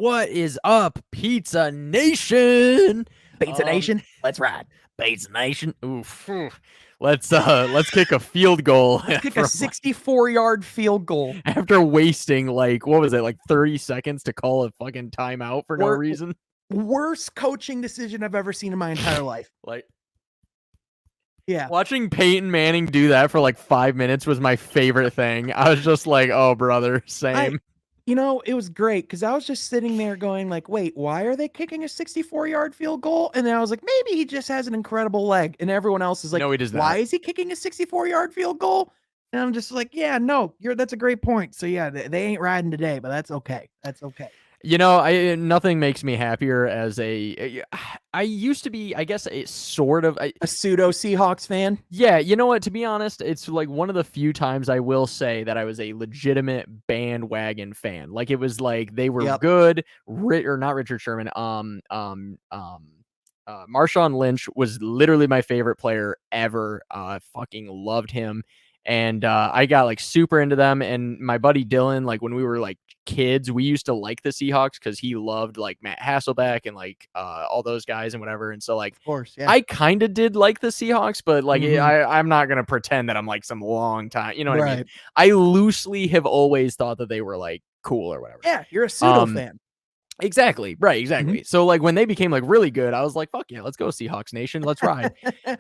What is up, Pizza Nation? Pizza Nation, let's ride. Pizza Nation. Oof. Let's kick a field goal. Let's kick a 64-yard field goal. After wasting like 30 seconds to call a fucking timeout for no reason. Worst coaching decision I've ever seen in my entire life. Yeah. Watching Peyton Manning do that for like 5 minutes was my favorite thing. I was just like, oh brother, same. It was great because I was just sitting there going like, wait, why are they kicking a 64-yard field goal? And then I was like, maybe he just has an incredible leg. And everyone else is like, no, he does not. Why is he kicking a 64-yard field goal? And I'm just like, yeah, no, that's a great point. So yeah, they ain't riding today, but that's okay. That's okay. Nothing makes me happier as I used to be, I guess, a pseudo Seahawks fan. Yeah, you know what? To be honest, it's like one of the few times I will say that I was a legitimate bandwagon fan. Like it was like they were good, or not Richard Sherman. Marshawn Lynch was literally my favorite player ever. Fucking loved him. And I got like super into them. And my buddy Dylan, like when we were like kids, we used to like the Seahawks because he loved like Matt Hasselbeck and like all those guys and whatever. And so like, of course, yeah. I kind of did like the Seahawks, but like I'm not gonna pretend that I'm like some long time. You know what I mean? I loosely have always thought that they were like cool or whatever. Yeah, you're a pseudo fan. Exactly. Right. Exactly. So like when they became like really good, I was like, fuck yeah, let's go Seahawks Nation. Let's ride.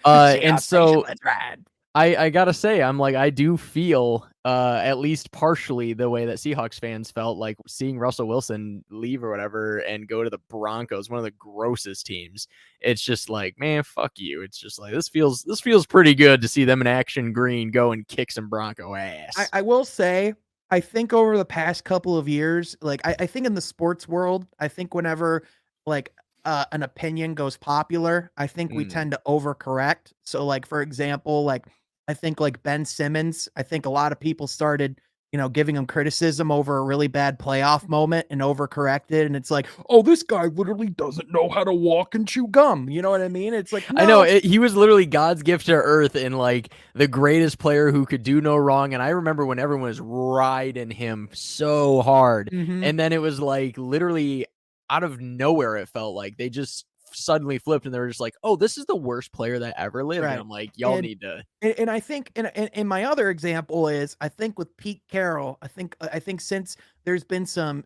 And so Nation, let's ride. I gotta say, I'm like, I do feel at least partially the way that Seahawks fans felt like seeing Russell Wilson leave or whatever and go to the Broncos, one of the grossest teams. It's just like, man, fuck you. It's just like this feels pretty good to see them in action green go and kick some Bronco ass. I will say, I think over the past couple of years, like I think in the sports world, I think whenever like an opinion goes popular, I think we tend to overcorrect. So like, for example, like I think like Ben Simmons, I think a lot of people started, giving him criticism over a really bad playoff moment and overcorrected. And it's like, oh, this guy literally doesn't know how to walk and chew gum. You know what I mean? It's like, no. I know he was literally God's gift to earth and like the greatest player who could do no wrong. And I remember when everyone was riding him so hard. And then it was like literally out of nowhere, it felt like they just suddenly flipped and they were just like, oh, this is the worst player that ever lived. Right. And I'm like, y'all need to. And I think, and my other example is, I think with Pete Carroll, I think since there's been some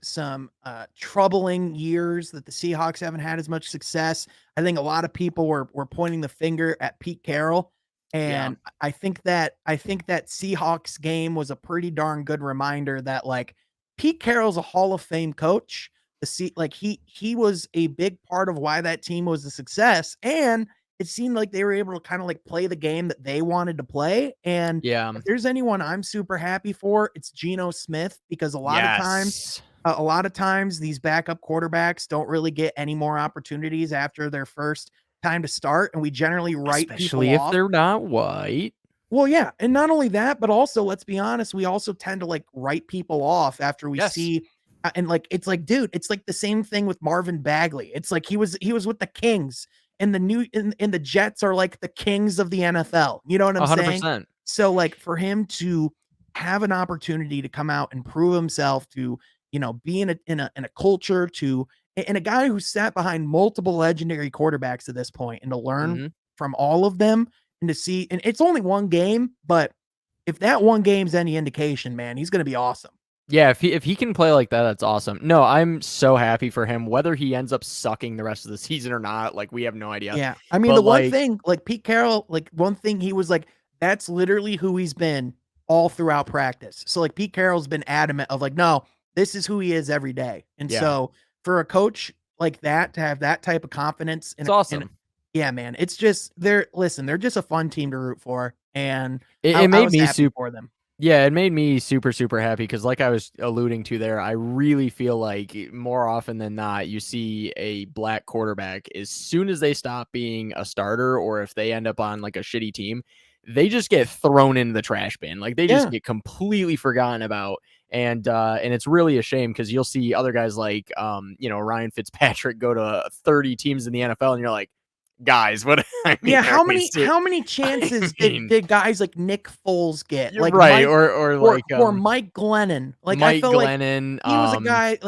troubling years that the Seahawks haven't had as much success, I think a lot of people were pointing the finger at Pete Carroll. And I think that Seahawks game was a pretty darn good reminder that like Pete Carroll's a Hall of Fame coach. He was a big part of why that team was a success, and it seemed like they were able to kind of like play the game that they wanted to play. And if there's anyone I'm super happy for, it's Geno Smith, because a lot of times these backup quarterbacks don't really get any more opportunities after their first time to start, and we generally write especially people if they're not white. Well, yeah, and not only that, but also let's be honest, we also tend to like write people off after we see. And like, it's like, dude, it's like the same thing with Marvin Bagley. It's like he was with the Kings, and the Jets are like the kings of the NFL. You know what I'm 100%. Saying? So like for him to have an opportunity to come out and prove himself, to, be in a culture, and a guy who sat behind multiple legendary quarterbacks at this point, and to learn from all of them, and to see, and it's only one game, but if that one game's any indication, man, he's going to be awesome. Yeah, if he can play like that, that's awesome. No, I'm so happy for him. Whether he ends up sucking the rest of the season or not, like we have no idea. Yeah, I mean, one thing, like Pete Carroll, like one thing he was like, that's literally who he's been all throughout practice. So like Pete Carroll's been adamant of like, no, this is who he is every day. And so for a coach like that to have that type of confidence, it's awesome. Yeah, man, it's just they're just a fun team to root for, and it made me super for them. Yeah, it made me super, super happy because like I was alluding to there, I really feel like more often than not, you see a black quarterback as soon as they stop being a starter, or if they end up on like a shitty team, they just get thrown into the trash bin. Like they just get completely forgotten about. And it's really a shame because you'll see other guys like, Ryan Fitzpatrick go to 30 teams in the NFL and you're like, guys. What I mean, Yeah, are we how many I chances mean, did guys like Nick Foles get? you're Like right, Mike or like, or Mike Glennon. Like I Mike felt like Glennon,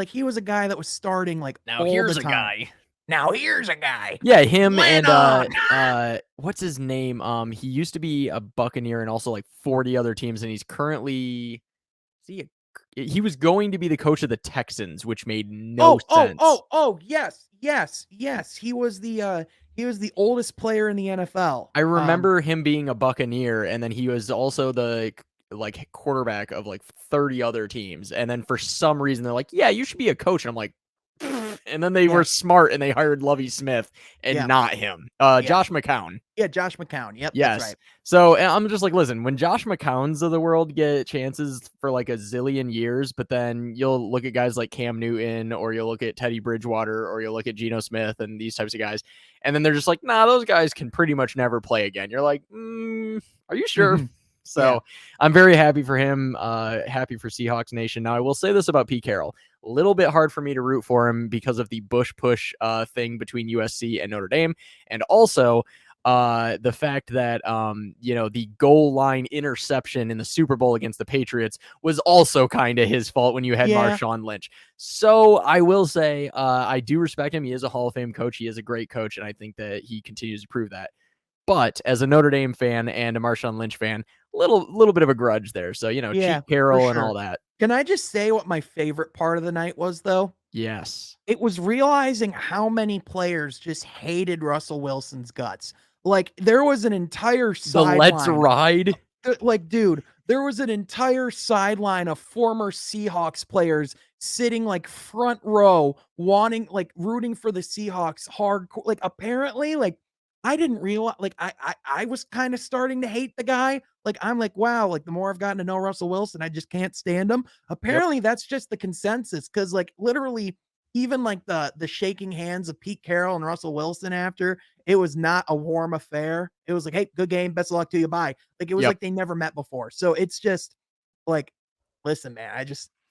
he was a guy that was starting like now all the here's a time. guy. Now here's a guy. Yeah, him and, Glennon. what's his name? He used to be a Buccaneer and also, like, 40 other teams, and he's currently is he he was going to be the coach of the Texans, which made no sense. Yes. He was the oldest player in the NFL. I remember him being a Buccaneer, and then he was also the like quarterback of like 30 other teams. And then for some reason they're like, "Yeah, you should be a coach." And I'm like, and then they Yeah, were smart and they hired Lovie Smith and yeah, not him. yeah, Josh McCown. yeah. Josh McCown. Yep, that's Yes. right. So and I'm just like, listen, when Josh McCowns of the world get chances for like a zillion years, but then you'll look at guys like Cam Newton or you'll look at Teddy Bridgewater or you'll look at Geno Smith and these types of guys, and then they're just like, nah, those guys can pretty much never play again. You're like, are you sure? Hmm. Yeah, So I'm very happy for him, happy for Seahawks Nation. Now I will say this about Pete Carroll. A little bit hard for me to root for him because of the Busch push thing between USC and Notre Dame. And also the fact that the goal line interception in the Super Bowl against the Patriots was also kind of his fault when you had yeah, Marshawn Lynch. So I will say I do respect him. He is a Hall of Fame coach. He is a great coach, and I think that he continues to prove that. But as a Notre Dame fan and a Marshawn Lynch fan, little bit of a grudge there. So yeah, cheat for Carroll and all sure. that. Can I just say what my favorite part of the night was, though? Yes, It was realizing how many players just hated Russell Wilson's guts. Like, there was an entire the Let's sideline. Ride. Like, dude, there was an entire sideline of former Seahawks players sitting like front row, wanting like rooting for the Seahawks hardcore. Like, apparently, like I didn't realize, like I was kind of starting to hate the guy. Like, I'm like, wow, like the more I've gotten to know Russell Wilson, I just can't stand him. Yep. Apparently, that's just the consensus. Cause like literally, even like the shaking hands of Pete Carroll and Russell Wilson after, it was not a warm affair. It was like, hey, good game, best of luck to you, bye. Like, it was Yep. like they never met before. So it's just like, listen, man,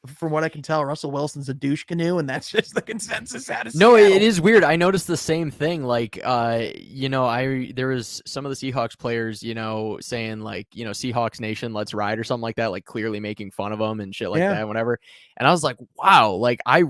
from what I can tell, Russell Wilson's a douche canoe, and that's just the consensus out of No, it Seattle. is weird. I noticed the same thing. Like, there was some of the Seahawks players, saying like, Seahawks Nation, let's ride or something like that, like clearly making fun of them and shit like Yeah. that, whatever. And I was like, wow, like I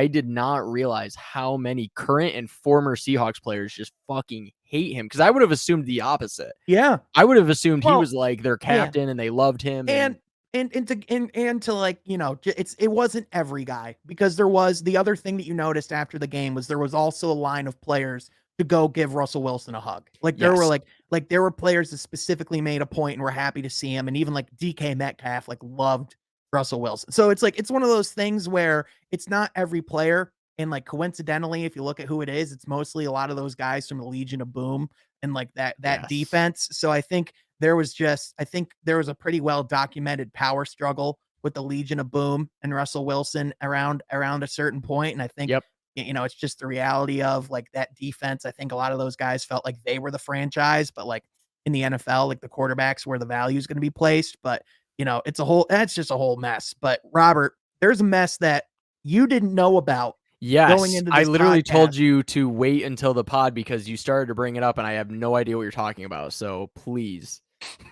did not realize how many current and former Seahawks players just fucking hate him because I would have assumed the opposite. Yeah. I would have assumed he Well, was like their yeah. captain and they loved him And to like, it wasn't every guy, because there was the other thing that you noticed after the game was there was also a line of players to go give Russell Wilson a hug. Like there were yes, there were players that specifically made a point and were happy to see him, and even like DK Metcalf like loved Russell Wilson. So it's like it's one of those things where it's not every player, and like coincidentally, if you look at who it is, it's mostly a lot of those guys from the Legion of Boom and like that yes, defense. So I think there was a pretty well documented power struggle with the Legion of Boom and Russell Wilson around a certain point. And I think, yep, it's just the reality of like that defense. I think a lot of those guys felt like they were the franchise, but like in the NFL, like the quarterbacks where the value is going to be placed. But that's just a whole mess. But Robert, there's a mess that you didn't know about going yes. into I this literally podcast. told you to wait until the pod because you started to bring it up and I have no idea what you're talking about. So please.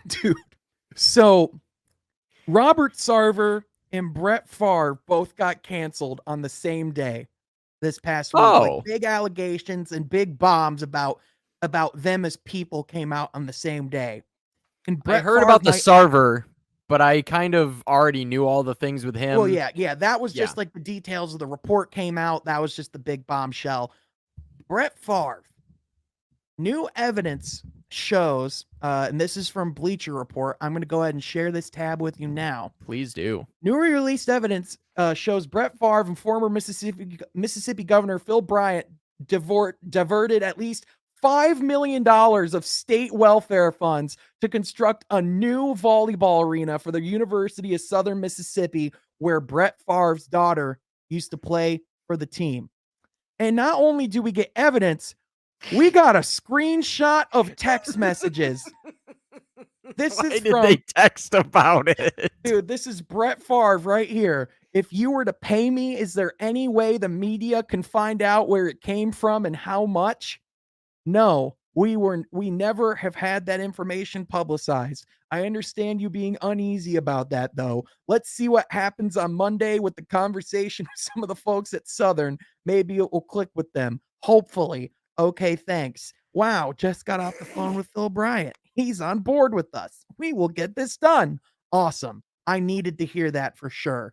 Dude. So Robert Sarver and Brett Favre both got canceled on the same day this past week. Like Oh, big allegations and big bombs about them as people came out on the same day. And I Brett heard Favre about the Sarver, but I kind of already knew all the things with well, him. yeah, that was Yeah. just like the details of the report came out. That was just the big bombshell. Brett Favre, new evidence shows, and this is from Bleacher Report. I'm going to go ahead and share this tab with you now. Please do. Newly released evidence shows Brett Favre and former Mississippi Governor Phil Bryant diverted at least $5 million of state welfare funds to construct a new volleyball arena for the University of Southern Mississippi, where Brett Favre's daughter used to play for the team. And not only do we get evidence, we got a screenshot of text messages. This Why is did from they text about it? Dude, this is Brett Favre right here. If you were to pay me, is there any way the media can find out where it came from and how much? No, we never have had that information publicized. I understand you being uneasy about that though. Let's see what happens on Monday with the conversation with some of the folks at Southern. Maybe it will click with them. Hopefully. Okay, thanks. Wow, just got off the phone with Phil Bryant. He's on board with us. We will get this done. Awesome. I needed to hear that for sure.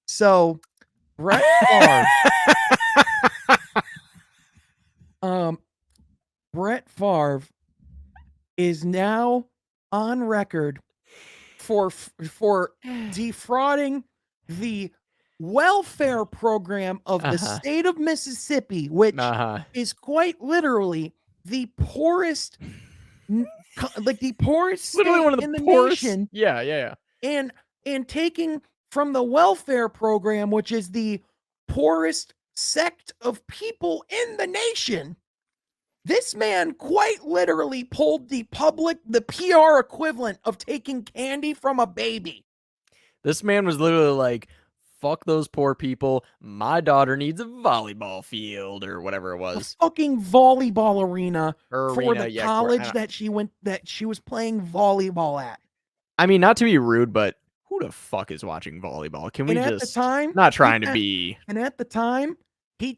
So, Brett Favre. Brett Favre is now on record for defrauding the welfare program of the state of Mississippi, which is quite literally the poorest, like the poorest state Literally one of the in the poorest. nation. Yeah. And taking from the welfare program, which is the poorest sect of people in the nation. This man quite literally pulled the PR equivalent of taking candy from a baby. This man was literally like, fuck those poor people. My daughter needs a volleyball field or whatever it was. A fucking volleyball arena for arena, the college that she was playing volleyball at. I mean, not to be rude, but who the fuck is watching volleyball? Can we at just the time, not trying to be? And at the time, he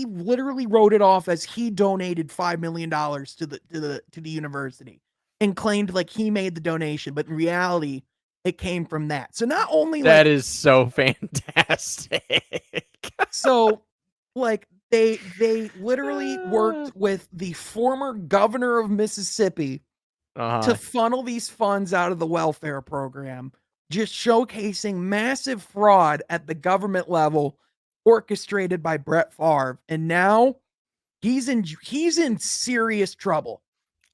literally wrote it off as he donated $5 million to the university and claimed like he made the donation, but in reality, it came from that. So not only that is so fantastic. So like they literally worked with the former governor of Mississippi to funnel these funds out of the welfare program, just showcasing massive fraud at the government level orchestrated by Brett Favre. And now he's in serious trouble.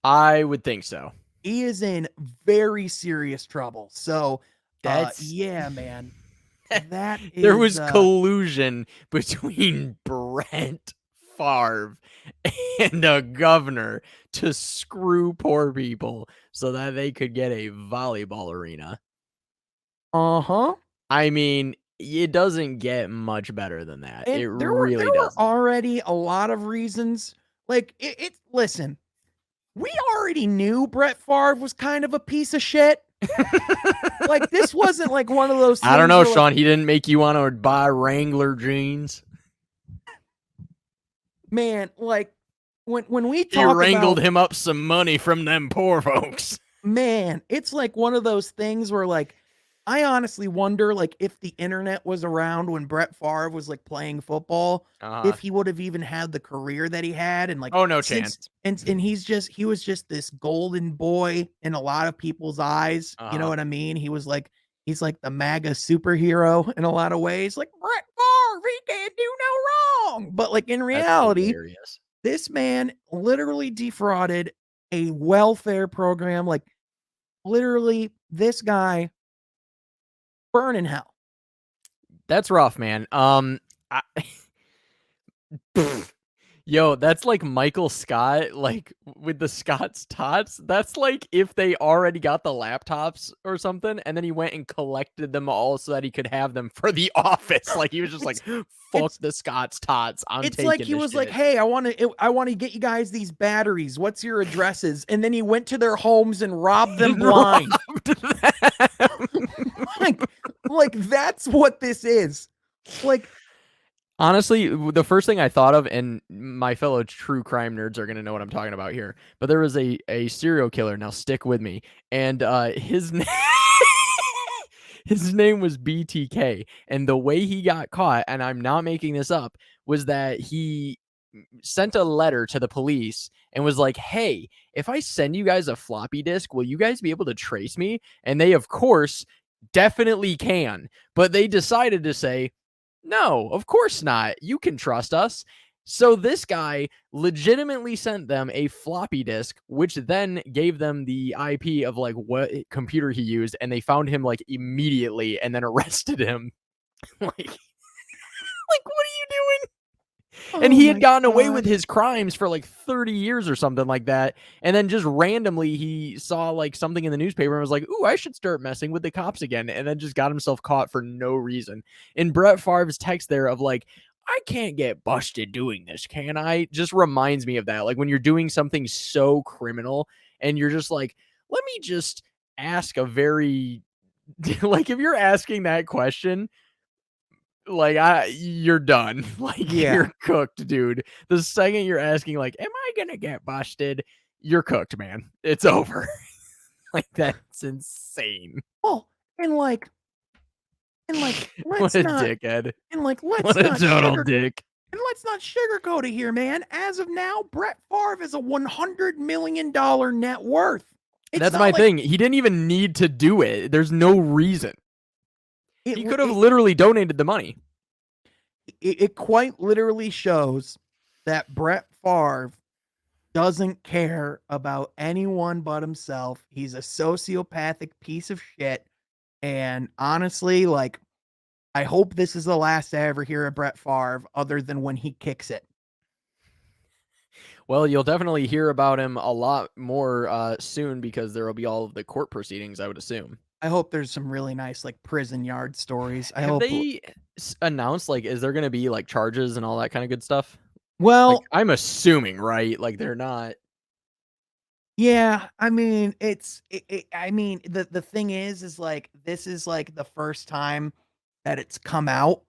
I would think so. He is in very serious trouble. So that's yeah, man. That is, there was collusion between Brett Favre and a governor to screw poor people so that they could get a volleyball arena. I mean, it doesn't get much better than that. And it there really were doesn't. Already a lot of reasons. Like listen, we already knew Brett Favre was kind of a piece of shit. Like this wasn't like one of those things. I don't know, Sean. Like, he didn't make you want to buy Wrangler jeans. Man, like when we talk, you wrangled him up some money from them poor folks. Man, it's like one of those things where like I honestly wonder like if the internet was around when Brett Favre was like playing football, if he would have even had the career that he had, and like no chance. And he was just this golden boy in a lot of people's eyes. You know what I mean? He's like the MAGA superhero in a lot of ways. Like Brett Favre, he can't do no wrong. But like in reality, this man literally defrauded a welfare program. Like literally, this guy burn in hell. That's rough, man. Yo, that's like Michael Scott, like with the Scott's Tots. That's like if they already got the laptops or something, and then he went and collected them all so that he could have them for the office. Like he was just like, "Fuck the Scott's Tots." It's like he was like, "Hey, I want to get you guys these batteries. What's your addresses?" And then he went to their homes and robbed them blind. like that's what this is. Like. Honestly, the first thing I thought of, and my fellow true crime nerds are going to know what I'm talking about here, but there was a serial killer. Now stick with me. And his name was BTK. And the way he got caught, and I'm not making this up, was that he sent a letter to the police and was like, hey, if I send you guys a floppy disk, will you guys be able to trace me? And they, of course, definitely can. But they decided to say, no, of course not. You can trust us. So this guy legitimately sent them a floppy disk, which then gave them the IP of like what computer he used, and they found him like immediately and then arrested him. like, what are you doing? And he had gotten away with his crimes for like 30 years or something like that. And then just randomly he saw like something in the newspaper and was like, ooh, I should start messing with the cops again. And then just got himself caught for no reason. In Brett Favre's text there of like, I can't get busted doing this, can I? Just reminds me of that. Like when you're doing something so criminal and you're just like, let me just ask a very like if you're asking that question, like you're done. Like Yeah. you're cooked, dude. The second you're asking like, am I gonna get busted? You're cooked, man. It's over. Like that's insane. Oh, and like What let's a not dickhead. and like What a total dick. let's not sugarcoat it here, man. As of now, Brett Favre is a $100 million net worth. It's That's not my like thing. He didn't even need to do it. There's no reason. it He could have it, literally donated the money. it quite literally shows that Brett Favre doesn't care about anyone but himself. He's a sociopathic piece of shit. And honestly, like, I hope this is the last I ever hear of Brett Favre, other than when he kicks it. Well, you'll definitely hear about him a lot more soon because there will be all of the court proceedings, I would assume. I hope there's some really nice, like, prison yard stories. I Have hope. they announced, like, is there going to be, like, charges and all that kind of good stuff? Like, Well, I'm assuming, right? Like, they're not. yeah. I mean, I mean, the thing is like, this is like the first time that it's come out.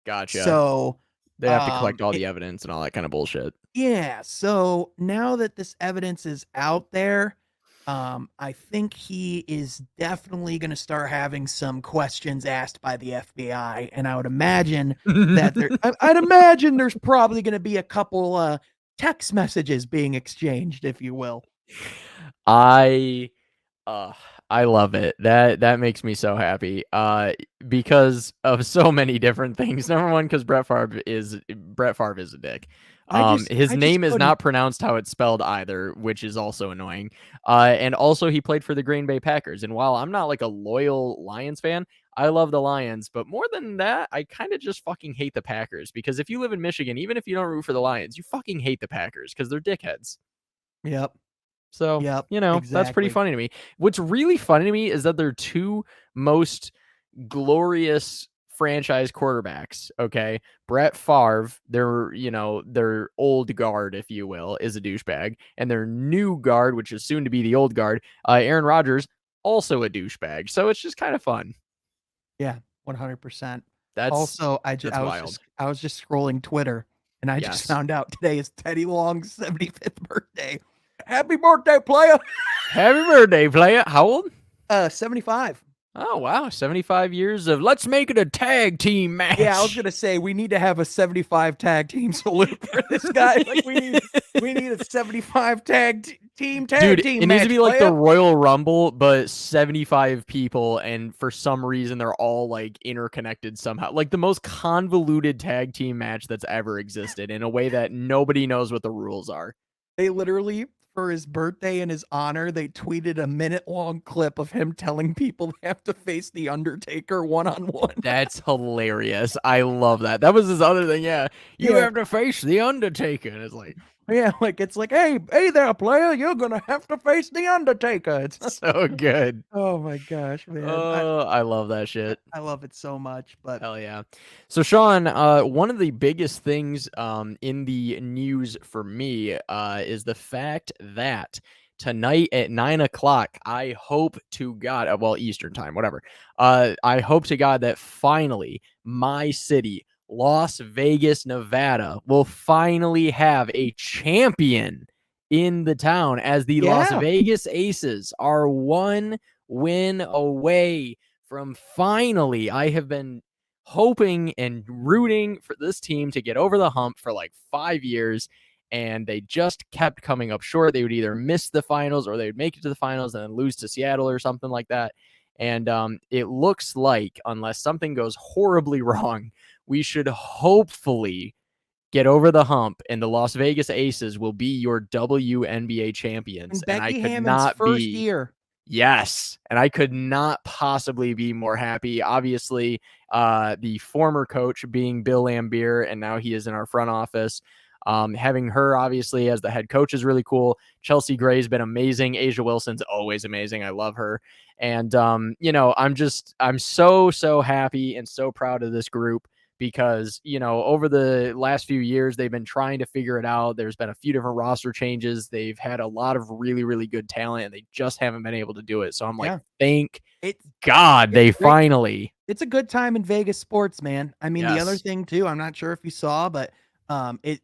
Gotcha. So, They have to collect all it, the evidence and all that kind of bullshit. yeah. So now that this evidence is out there, I think he is definitely going to start having some questions asked by the FBI, and I would imagine that I'd imagine there's probably going to be a couple text messages being exchanged, if you will. I uh I love it. That makes me so happy. Because of so many different things. Number one, because Brett Favre is a dick. His I just name is couldn't. not pronounced how it's spelled either, which is also annoying. And also he played for the Green Bay Packers. And while I'm not like a loyal Lions fan, I love the Lions, but more than that, I kind of just fucking hate the Packers because if you live in Michigan, even if you don't root for the Lions, you fucking hate the Packers because they're dickheads. Yep. So, Yep. that's pretty Exactly. funny to me. What's really funny to me is that they're two most glorious franchise quarterbacks. Okay. Brett Favre, their old guard, if you will, is a douchebag. And their new guard, which is soon to be the old guard, Aaron Rodgers, also a douchebag. So it's just kind of fun. Yeah. 100%. That's Also, that's wild. I was just scrolling Twitter, and I just Yes. found out today is Teddy Long's 75th birthday. Happy birthday, player! Happy birthday, player. How old? 75. Oh, wow. 75 years of let's make it a tag team match. Yeah, I was gonna say we need to have a 75 tag team salute for this guy. Like we need a 75 team Dude, team it needs to match, be like the player. Royal Rumble, but 75 people, and for some reason they're all like interconnected somehow. Like the most convoluted tag team match that's ever existed in a way that nobody knows what the rules are. They literally, for his birthday in his honor, they tweeted a minute-long clip of him telling people they have to face the Undertaker one-on-one. That's hilarious. I love that. That was his other thing. Yeah. You Yeah. have to face the Undertaker. And it's like, Yeah, like it's like, hey there, player, you're gonna have to face the Undertaker. It's so good. oh my gosh, man. Oh, I love that shit. I love it so much. But Hell yeah. So Sean, one of the biggest things in the news for me is the fact that tonight at 9 o'clock, I hope to God, well, Eastern time, whatever. I hope to God that finally my city, Las Vegas, Nevada, will finally have a champion in the town as the Las yeah, Vegas Aces are one win away from finally. I have been hoping and rooting for this team to get over the hump for like 5 years, and they just kept coming up short. They would either miss the finals or they would make it to the finals and then lose to Seattle or something like that. And it looks like, unless something goes horribly wrong, we should hopefully get over the hump, and the Las Vegas Aces will be your WNBA champions. and And I Becky could Hammond's not first be. year. Yes, and I could not possibly be more happy. Obviously, the former coach being Bill Lambier, and now he is in our front office. Having her obviously as the head coach is really cool. Chelsea Gray's been amazing. Asia Wilson's always amazing. I love her. And I'm so happy and so proud of this group because, over the last few years, they've been trying to figure it out. There's been a few different roster changes. They've had a lot of really, really good talent, and they just haven't been able to do it. So I'm like, thank God it's they great. finally. It's a good time in Vegas sports, man. I mean, the other Yes. thing too, I'm not sure if you saw, but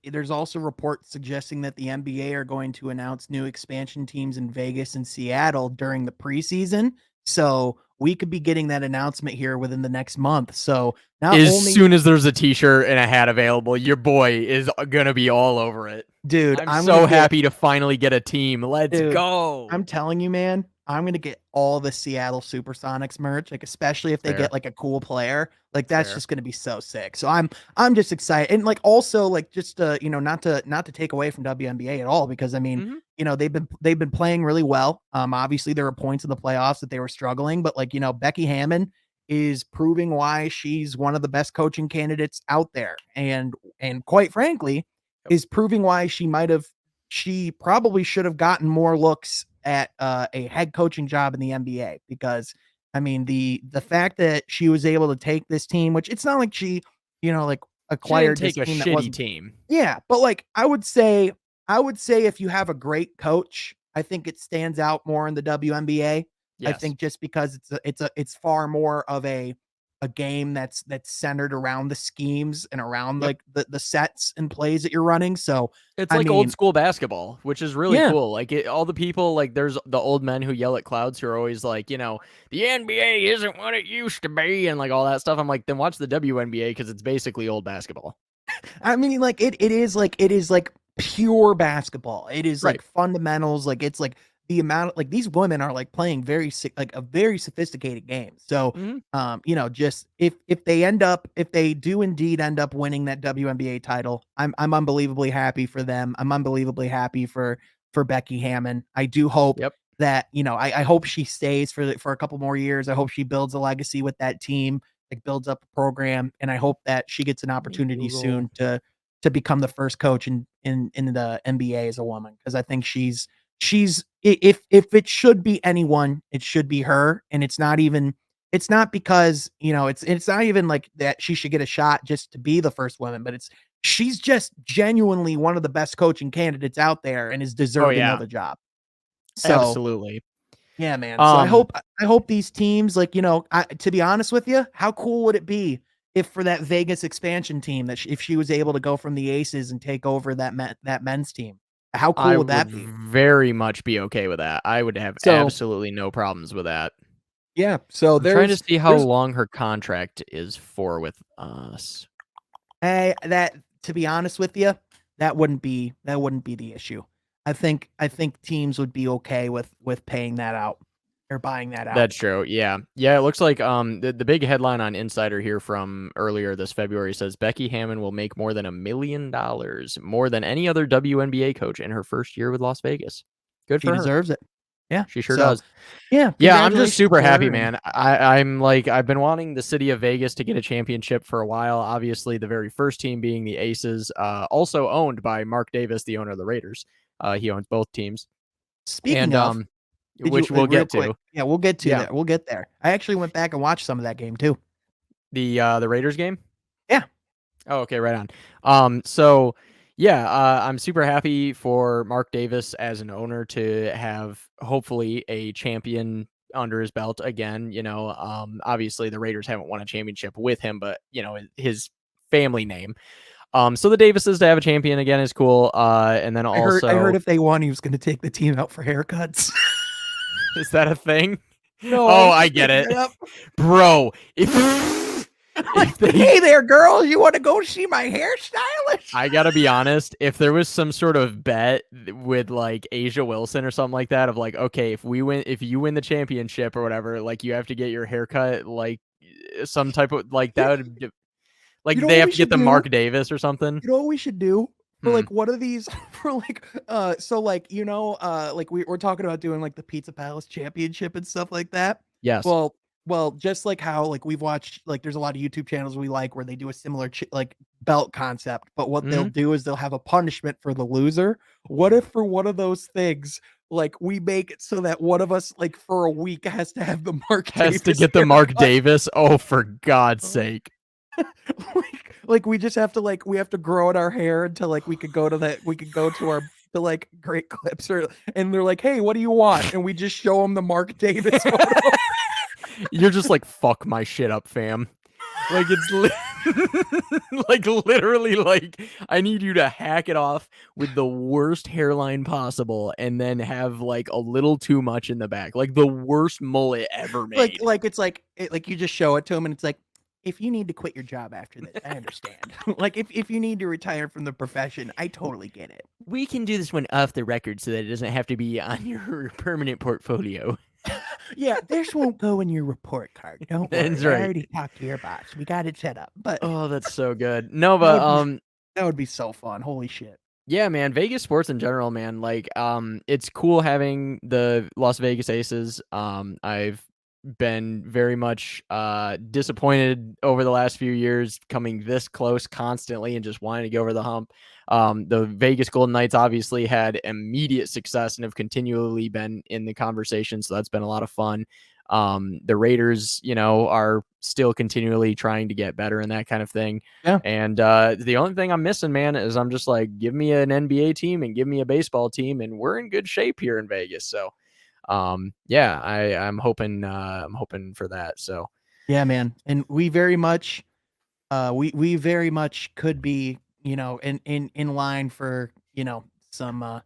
there's also reports suggesting that the NBA are going to announce new expansion teams in Vegas and Seattle during the preseason. So we could be getting that announcement here within the next month. So not As only, soon as there's a t-shirt and a hat available, your boy is gonna be all over it. dude, I'm I'm gonna so get happy to finally get a team. Let's Dude, go. I'm telling you, man, I'm gonna get all the Seattle Supersonics merch, like, especially if they Fair. get, like, a cool player, like, that's Fair. just gonna be so sick. So I'm just excited, and, like, also, like, just, not to take away from WNBA at all, because, I mean, Mhm. they've been playing really well. Obviously, there were points in the playoffs that they were struggling, but, like, Becky Hammond is proving why she's one of the best coaching candidates out there, and quite frankly, Yep. is proving why she probably should have gotten more looks at a head coaching job in the NBA, because I mean the fact that she was able to take this team, which it's not like she, like She didn't acquired this take a team that shitty wasn't, team. yeah, but like I would say if you have a great coach, I think it stands out more in the WNBA. I Yes. think just because it's far more of a game that's centered around the schemes and around Yep. like the sets and plays that you're running. So It's I like old mean, school basketball, which is really yeah. cool. Like all the people, like there's the old men who yell at clouds who are always like, the NBA isn't what it used to be, and like all that stuff. I'm like, then watch the WNBA because it's basically old basketball. I mean, like it is like pure basketball. It is Right. like fundamentals. Like it's like the amount of, like, these women are like playing like a very sophisticated game. So, Mhm. just if they do indeed end up winning that WNBA title, I'm unbelievably happy for them. I'm unbelievably happy for Becky Hammond. I do hope Yep. that, I hope she stays for a couple more years. I hope she builds a legacy with that team, like builds up a program, and I hope that she gets an Me opportunity Google. soon to become the first coach in the NBA as a woman, because I think if it should be anyone, it should be her, and it's not because, it's not even like that she should get a shot just to be the first woman, but she's just genuinely one of the best coaching candidates out there and is Oh deserving yeah, of the job. So, absolutely. yeah, man. So I Um, hope I hope these teams, like, to be honest with you, how cool would it be if for that Vegas expansion team that if she was able to go from the Aces and take over that men's team? How cool I would would that be? very much be okay with that. I would have So, absolutely no problems with that. yeah, so I'm trying to see how there's long her contract is for with us. that to be honest with you, that wouldn't be the issue. I think teams would be okay with paying that out or buying that out. That's true. Yeah. Yeah, it looks like the big headline on Insider here from earlier this February says Becky Hammond will make more than $1 million, more than any other WNBA coach in her first year with Las Vegas. Good She for her. deserves it. Yeah. She sure So, does. yeah, Yeah, I'm just congratulations super to happy, her. And man. I'm like I've been wanting the city of Vegas to get a championship for a while. Obviously, the very first team being the Aces, also owned by Mark Davis, the owner of the Raiders. He owns both teams, speaking and of, did you which we'll real get quick? to. Yeah, we'll get to Yeah, that. We'll get there. I actually went back and watched some of that game too. the Raiders game. Yeah, Oh, okay, right on. So yeah, I'm super happy for Mark Davis as an owner to have hopefully a champion under his belt again. Obviously the Raiders haven't won a championship with him, but his family name. So the Davises to have a champion again is cool. And then I heard also, if they won, he was going to take the team out for haircuts. is that a thing? No, I Oh, was I just get making it, it up. bro. If Like, if they hey there, girl, you want to go see my hairstylist? I gotta be honest, if there was some sort of bet with like Asia Wilson or something like that, of like, okay, if you win the championship or whatever, like you have to get your haircut like some type of like You, that would you like know they what have we to get should the do? Mark Davis or something. You know what we should do for Hmm. like one of these for like so like like we're talking about doing like the Pizza Palace Championship and stuff like that. Yes. Well, just like how like we've watched, like there's a lot of YouTube channels we like where they do a similar like belt concept, but what they'll Hmm. do is they'll have a punishment for the loser. What if for one of those things, like we make it so that one of us like for a week has to have the Mark Has to Davis get the Mark haircut? Davis. Oh, for God's sake. Like, Like we just have to we have to grow out our hair until we could go to our to Great Clips and they're like, hey, what do you want? And we just show them the Mark Davis photo. You're just like, fuck my shit up, fam. Like it's like literally like I need you to hack it off with the worst hairline possible and then have like a little too much in the back, like the worst mullet ever made. Like you just show it to him and it's like, if you need to quit your job after this, I understand. Like if you need to retire from the profession, I totally get it. We can do this one off the record so that it doesn't have to be on your permanent portfolio. Yeah, this won't go in your report card. Don't worry. That's right. I already talked to your boss. We got it set up. But oh, that's so good. No, but that would be so fun. Holy shit. Yeah, man, Vegas sports in general, man. Like, it's cool having the Las Vegas Aces. I've been very much disappointed over the last few years coming this close constantly and just wanting to get over the hump. The Vegas Golden Knights obviously had immediate success and have continually been in the conversation, so that's been a lot of fun. The Raiders, are still continually trying to get better and that kind of thing. Yeah. And the only thing I'm missing, man, is I'm just like, give me an NBA team and give me a baseball team, and we're in good shape here in Vegas. So, yeah, I'm hoping for that. So, yeah, man, and we very much, we very much could be, in line for some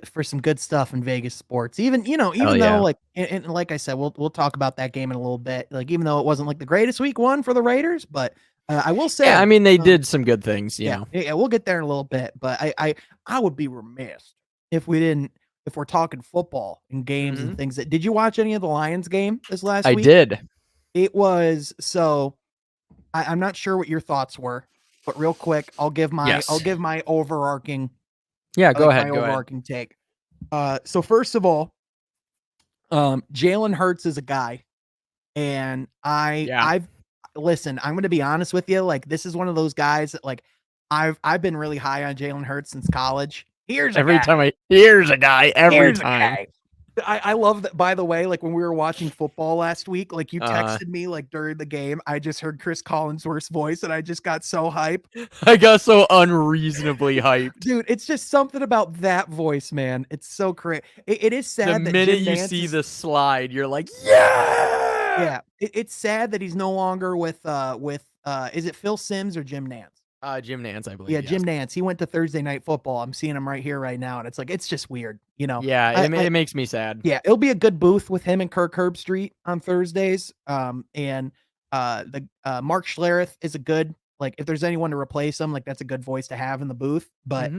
for some good stuff in Vegas sports. Even though and like I said, we'll talk about that game in a little bit. Like even though it wasn't like the greatest week one for the Raiders, but I will say, yeah, I mean they did some good things. Yeah, we'll get there in a little bit. But I would be remiss if we're talking football and games and things. Did you watch any of the Lions game this last week? I did. It was so. I'm not sure what your thoughts were, but real quick, I'll give my overarching. Yeah, go ahead. Overarching take. So first of all, Jalen Hurts is a guy, and I've listen. I'm going to be honest with you. Like this is one of those guys that I've been really high on Jalen Hurts since college. Here's a guy every time. I love that, by the way, like when we were watching football last week, like you texted me like during the game, I just heard Chris Collinsworth's voice and I just got so hyped. I got so unreasonably hyped. Dude, it's just something about that voice, man. It's so great. It is sad the that minute Jim you Nance see the slide, you're like, yeah! Yeah. It's sad that he's no longer with is it Phil Simms or Jim Nance? Jim Nance, I believe. Yeah, yes. Jim Nance. He went to Thursday Night Football. I'm seeing him right here, right now, and it's like it's just weird, Yeah, it makes me sad. Yeah, it'll be a good booth with him and Kirk Herbstreit on Thursdays. And the Mark Schlereth is a good if there's anyone to replace him, that's a good voice to have in the booth. But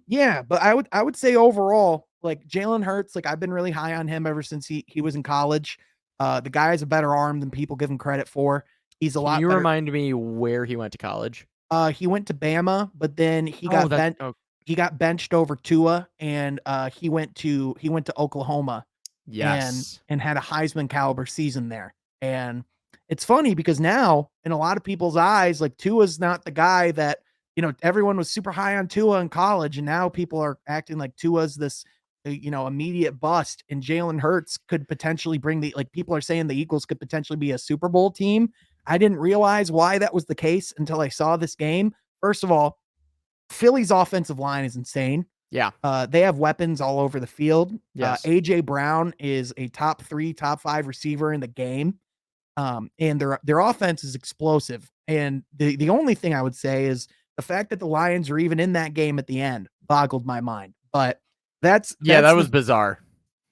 yeah, but I would say overall, Jalen Hurts, I've been really high on him ever since he was in college. The guy has a better arm than people give him credit for. He's a lot. Can you remind me where he went to college? He went to Bama, but then he got benched over Tua, and he went to Oklahoma. Yes. And had a Heisman caliber season there. And it's funny because now in a lot of people's eyes, Tua's not the guy that, everyone was super high on Tua in college. And now people are acting like Tua's this, immediate bust, and Jalen Hurts could potentially bring people are saying the Eagles could potentially be a Super Bowl team. I didn't realize why that was the case until I saw this game. First of all, Philly's offensive line is insane. Yeah. They have weapons all over the field. Yes. AJ Brown is a top 3, top 5 receiver in the game. And their offense is explosive. And the only thing I would say is the fact that the Lions are even in that game at the end boggled my mind. But that was bizarre.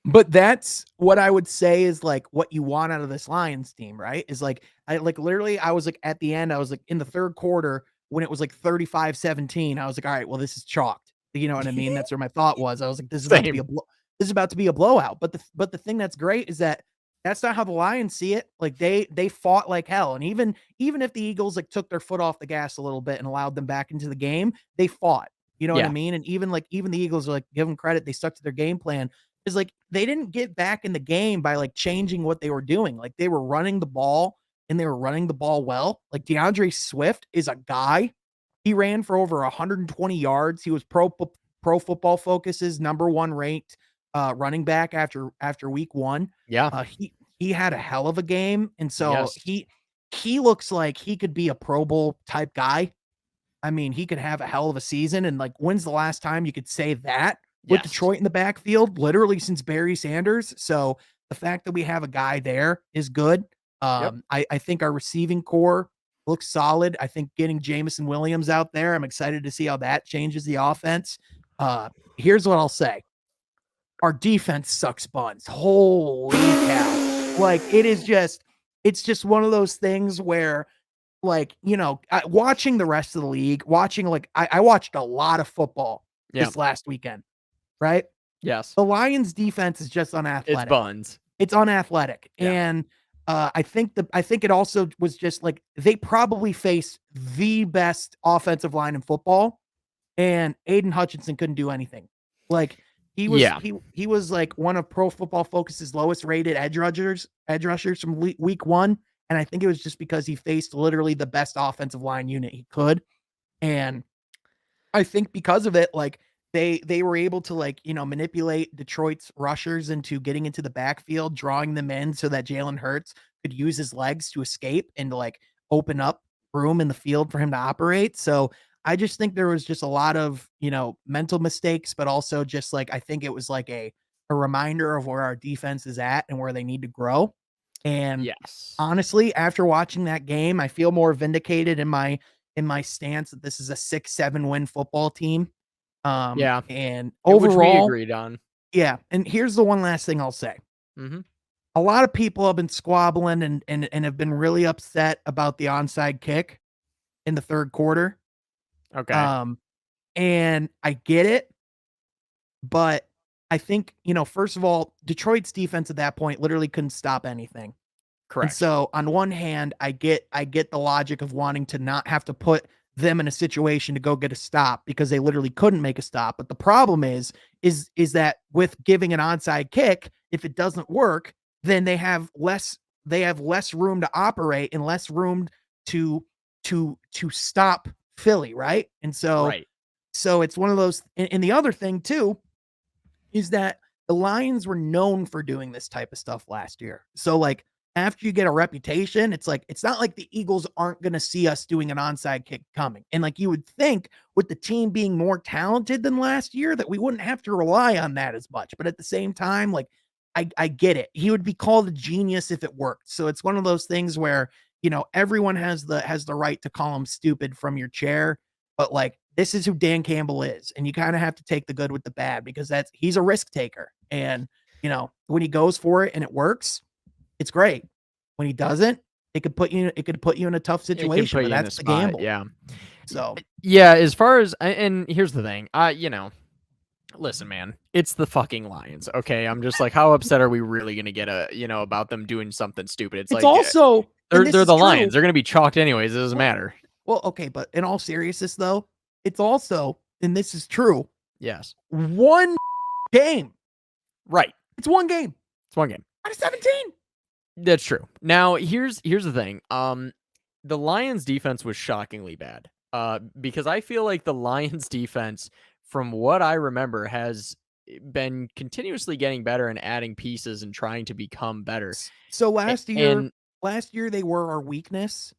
But that's what I would say is what you want out of this Lions team, right? Is I literally I was at the end, I was in the third quarter when it was 35-17. I was all right, well, this is chalked. You know what I mean? That's where my thought was. I was this is about to be a blowout. But the thing that's great is that that's not how the Lions see it. They fought like hell. And even if the Eagles took their foot off the gas a little bit and allowed them back into the game, they fought. You know what I mean? And even the Eagles are give them credit, they stuck to their game plan. Is they didn't get back in the game by changing what they were doing. They were running the ball and they were running the ball well. DeAndre Swift is a guy. He ran for over 120 yards. He was Pro Football Focus's number 1 ranked running back after week 1. Yeah. He had a hell of a game. And so he looks like he could be a Pro Bowl type guy. I mean, he could have a hell of a season. And like, when's the last time you could say that with Yes. Detroit in the backfield? Literally since Barry Sanders. So the fact that we have a guy there is good. Yep. I think our receiving core looks solid. I think getting Jamison Williams out there, I'm excited to see how that changes the offense. Here's what I'll say. Our defense sucks buns. Holy cow. Like it's just one of those things where like, watching the rest of the league, watching like I watched a lot of football this last weekend, right? Yes. The Lions defense is just It's unathletic. buns. It's unathletic. Yeah. And I think it also was just like they probably faced the best offensive line in football, and Aiden Hutchinson couldn't do anything. Like he was like one of Pro Football Focus's lowest rated edge rushers from week 1. And I think it was just because he faced literally the best offensive line unit he could. And I think because of it, like they were able to like, manipulate Detroit's rushers into getting into the backfield, drawing them in so that Jalen Hurts could use his legs to escape and to like open up room in the field for him to operate. So I just think there was just a lot of, mental mistakes, but also just like, I think it was like a reminder of where our defense is at and where they need to grow. And yes, honestly, after watching that game, I feel more vindicated in my stance that this is a 6-7 win football team. And overall, which we agreed on. Yeah, and here's the one last thing I'll say. Mm-hmm. A lot of people have been squabbling and have been really upset about the onside kick in the third quarter. Okay. And I get it, but I think, first of all, Detroit's defense at that point literally couldn't stop anything. Correct. And so on one hand, I get the logic of wanting to not have to put them in a situation to go get a stop because they literally couldn't make a stop. But the problem is that with giving an onside kick, if it doesn't work, then they have less room to operate and less room to stop Philly, right? And so so it's one of those, and the other thing too is that the Lions were known for doing this type of stuff last year. So like after you get a reputation, it's like, it's not like the Eagles aren't going to see us doing an onside kick coming. And like you would think with the team being more talented than last year that we wouldn't have to rely on that as much. But at the same time, like I get it. He would be called a genius if it worked. So it's one of those things where, everyone has the right to call him stupid from your chair, but like this is who Dan Campbell is. And you kind of have to take the good with the bad because he's a risk taker. And, when he goes for it and it works, it's great. When he doesn't, it could put you in a tough situation, but that's the gamble. Yeah. So, yeah, as far as, and here's the thing, listen, man, it's the fucking Lions. Okay. I'm just like, how upset are we really going to get about them doing something stupid? It's like, also, they're the Lions. They're going to be chalked anyways. It doesn't matter. Well, okay. But in all seriousness though, it's also, and this is true. Yes. One game. Right. It's one game. It's one game. Out of 17. That's true. Now, here's the thing. The Lions defense was shockingly bad. Because I feel like the Lions defense, from what I remember, has been continuously getting better and adding pieces and trying to become better. So last year they were our weakness.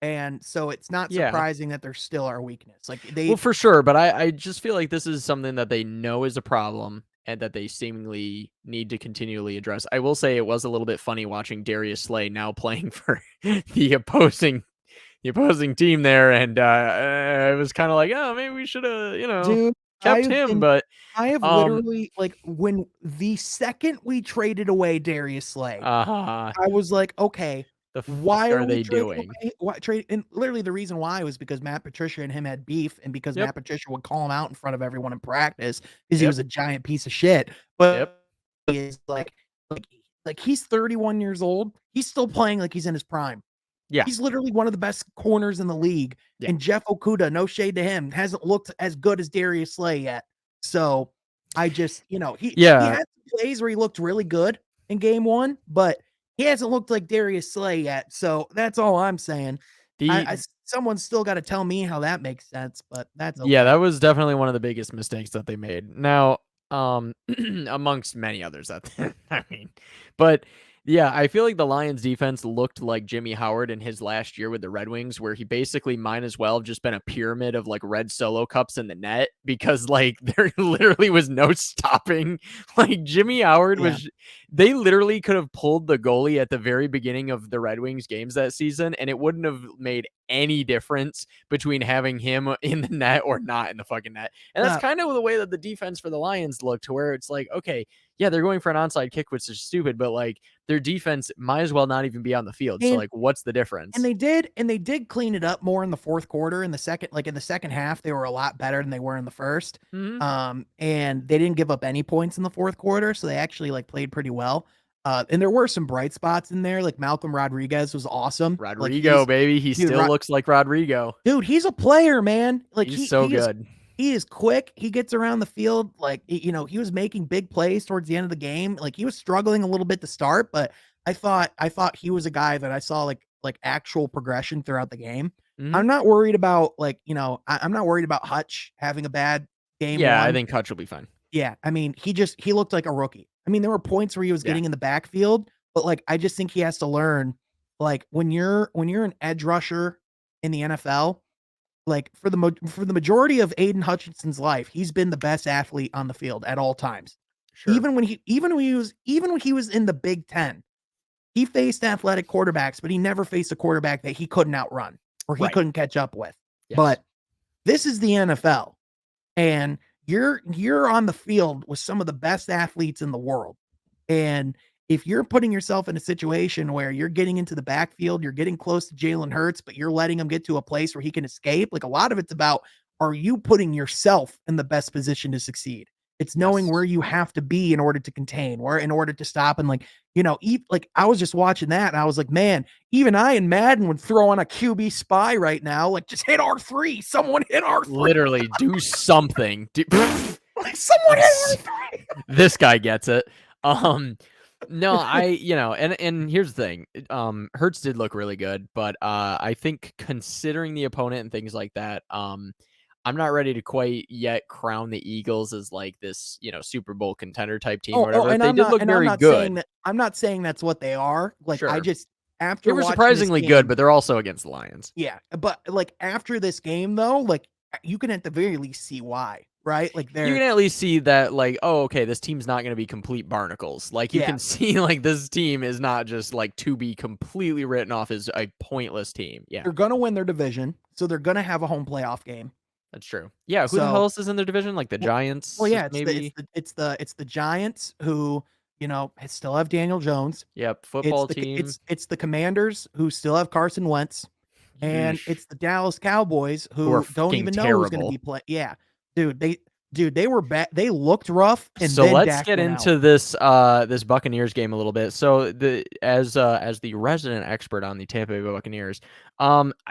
And so it's not surprising that they're still our weakness. Like well, for sure. But I just feel like this is something that they know is a problem and that they seemingly need to continually address. I will say it was a little bit funny watching Darius Slay now playing for the opposing team there, and it was kind of like, oh, maybe we should have, kept him. But I have literally, like, when the second we traded away Darius Slay, I was like, okay, why are they doing? Why trade? And literally the reason why was because Matt Patricia and him had beef, and because Matt Patricia would call him out in front of everyone in practice because he was a giant piece of shit. But he is like he's 31 years old. He's still playing like he's in his prime. Yeah. He's literally one of the best corners in the league. Yeah. And Jeff Okudah, no shade to him, hasn't looked as good as Darius Slay yet. So I just, he had plays where he looked really good in game 1, but he hasn't looked like Darius Slay yet. So that's all I'm saying. Someone's still got to tell me how that makes sense, but that's okay. Yeah, that was definitely one of the biggest mistakes that they made. Now, amongst many others, but Yeah, I feel like the Lions defense looked like Jimmy Howard in his last year with the Red Wings, where he basically might as well have just been a pyramid of like red solo cups in the net because like there literally was no stopping. Like Jimmy Howard Yeah. was, they literally could have pulled the goalie at the very beginning of the Red Wings games that season, and it wouldn't have made any difference between having him in the net or not in the fucking net. And that's No, kind of the way that the defense for the Lions looked, to where it's like, okay, yeah, they're going for an onside kick, which is stupid, but like their defense might as well not even be on the field. So and like, what's the and difference? they did clean it up more in the fourth quarter. In the second half, they were a lot better than they were in the first. Hmm. And they didn't give up any points in the fourth quarter, so they actually like played pretty well. And there were some bright spots in there, like Malcolm Rodriguez was awesome. Like Rodrigo, baby, he dude, still looks like Rodrigo. dude, he's a player, man. Like He's so good. he is quick. He gets around the field. Like, he was making big plays towards the end of the game. Like he was struggling a little bit to start, but I thought he was a guy that I saw like actual progression throughout the game. Hmm. I'm not worried about I'm not worried about Hutch having a bad game Yeah, I one. think Hutch will be fine. Yeah, I mean, he looked like a rookie. I mean, there were points where he was Yeah, getting in the backfield, but like I just think he has to learn, like when you're an edge rusher in the NFL, like for the majority of Aiden Hutchinson's life, he's been the best athlete on the field at all times. sure. Even when he was in the Big Ten, he faced athletic quarterbacks, but he never faced a quarterback that he couldn't outrun or he Right. couldn't catch up with. Yes. But this is the NFL, and you're on the field with some of the best athletes in the world. And if you're putting yourself in a situation where you're getting into the backfield, you're getting close to Jalen Hurts, but you're letting him get to a place where he can escape, like a lot of it's about, are you putting yourself in the best position to succeed? It's knowing Yes. where you have to be in order to contain, where in order to stop. And like, like I was just watching that and I was like, man, even I in Madden would throw on a QB spy right now. Like, just hit R3. Someone hit R3. Literally, do something. Like, someone hit R3. This guy gets it. No, and here's the thing. Hertz did look really good, but I think considering the opponent and things like that, I'm not ready to quite yet crown the Eagles as like this, Super Bowl contender type team or whatever. And They did look I'm very not saying good. that I'm not saying that's what they are. Like, I Sure. just They after were watching this surprisingly good, game, but they're also against the Lions. yeah, but like after this game though, like you can at the very least see why, right? Like You can at least see that, like, oh, okay, this team's not going to be complete barnacles. Like, you yeah, can see, like, this team is not just, like, to be completely written off as a pointless team. Yeah, they're gonna win their division, so they're gonna have a home playoff game. that's true. Yeah, who the hell So, else is in their division? Like, the well, well, Giants, yeah, maybe? it's the Giants who still have Daniel Jones. Yep, football team. It's the Commanders who still have Carson Wentz, and Yeesh. it's the Dallas Cowboys Who are who don't fucking even know who's going to terrible. be playing. Yeah, dude, they were bad. They looked rough, and So then let's Dak get went out. into this Buccaneers game a little bit. So as the resident expert on the Tampa Bay Buccaneers,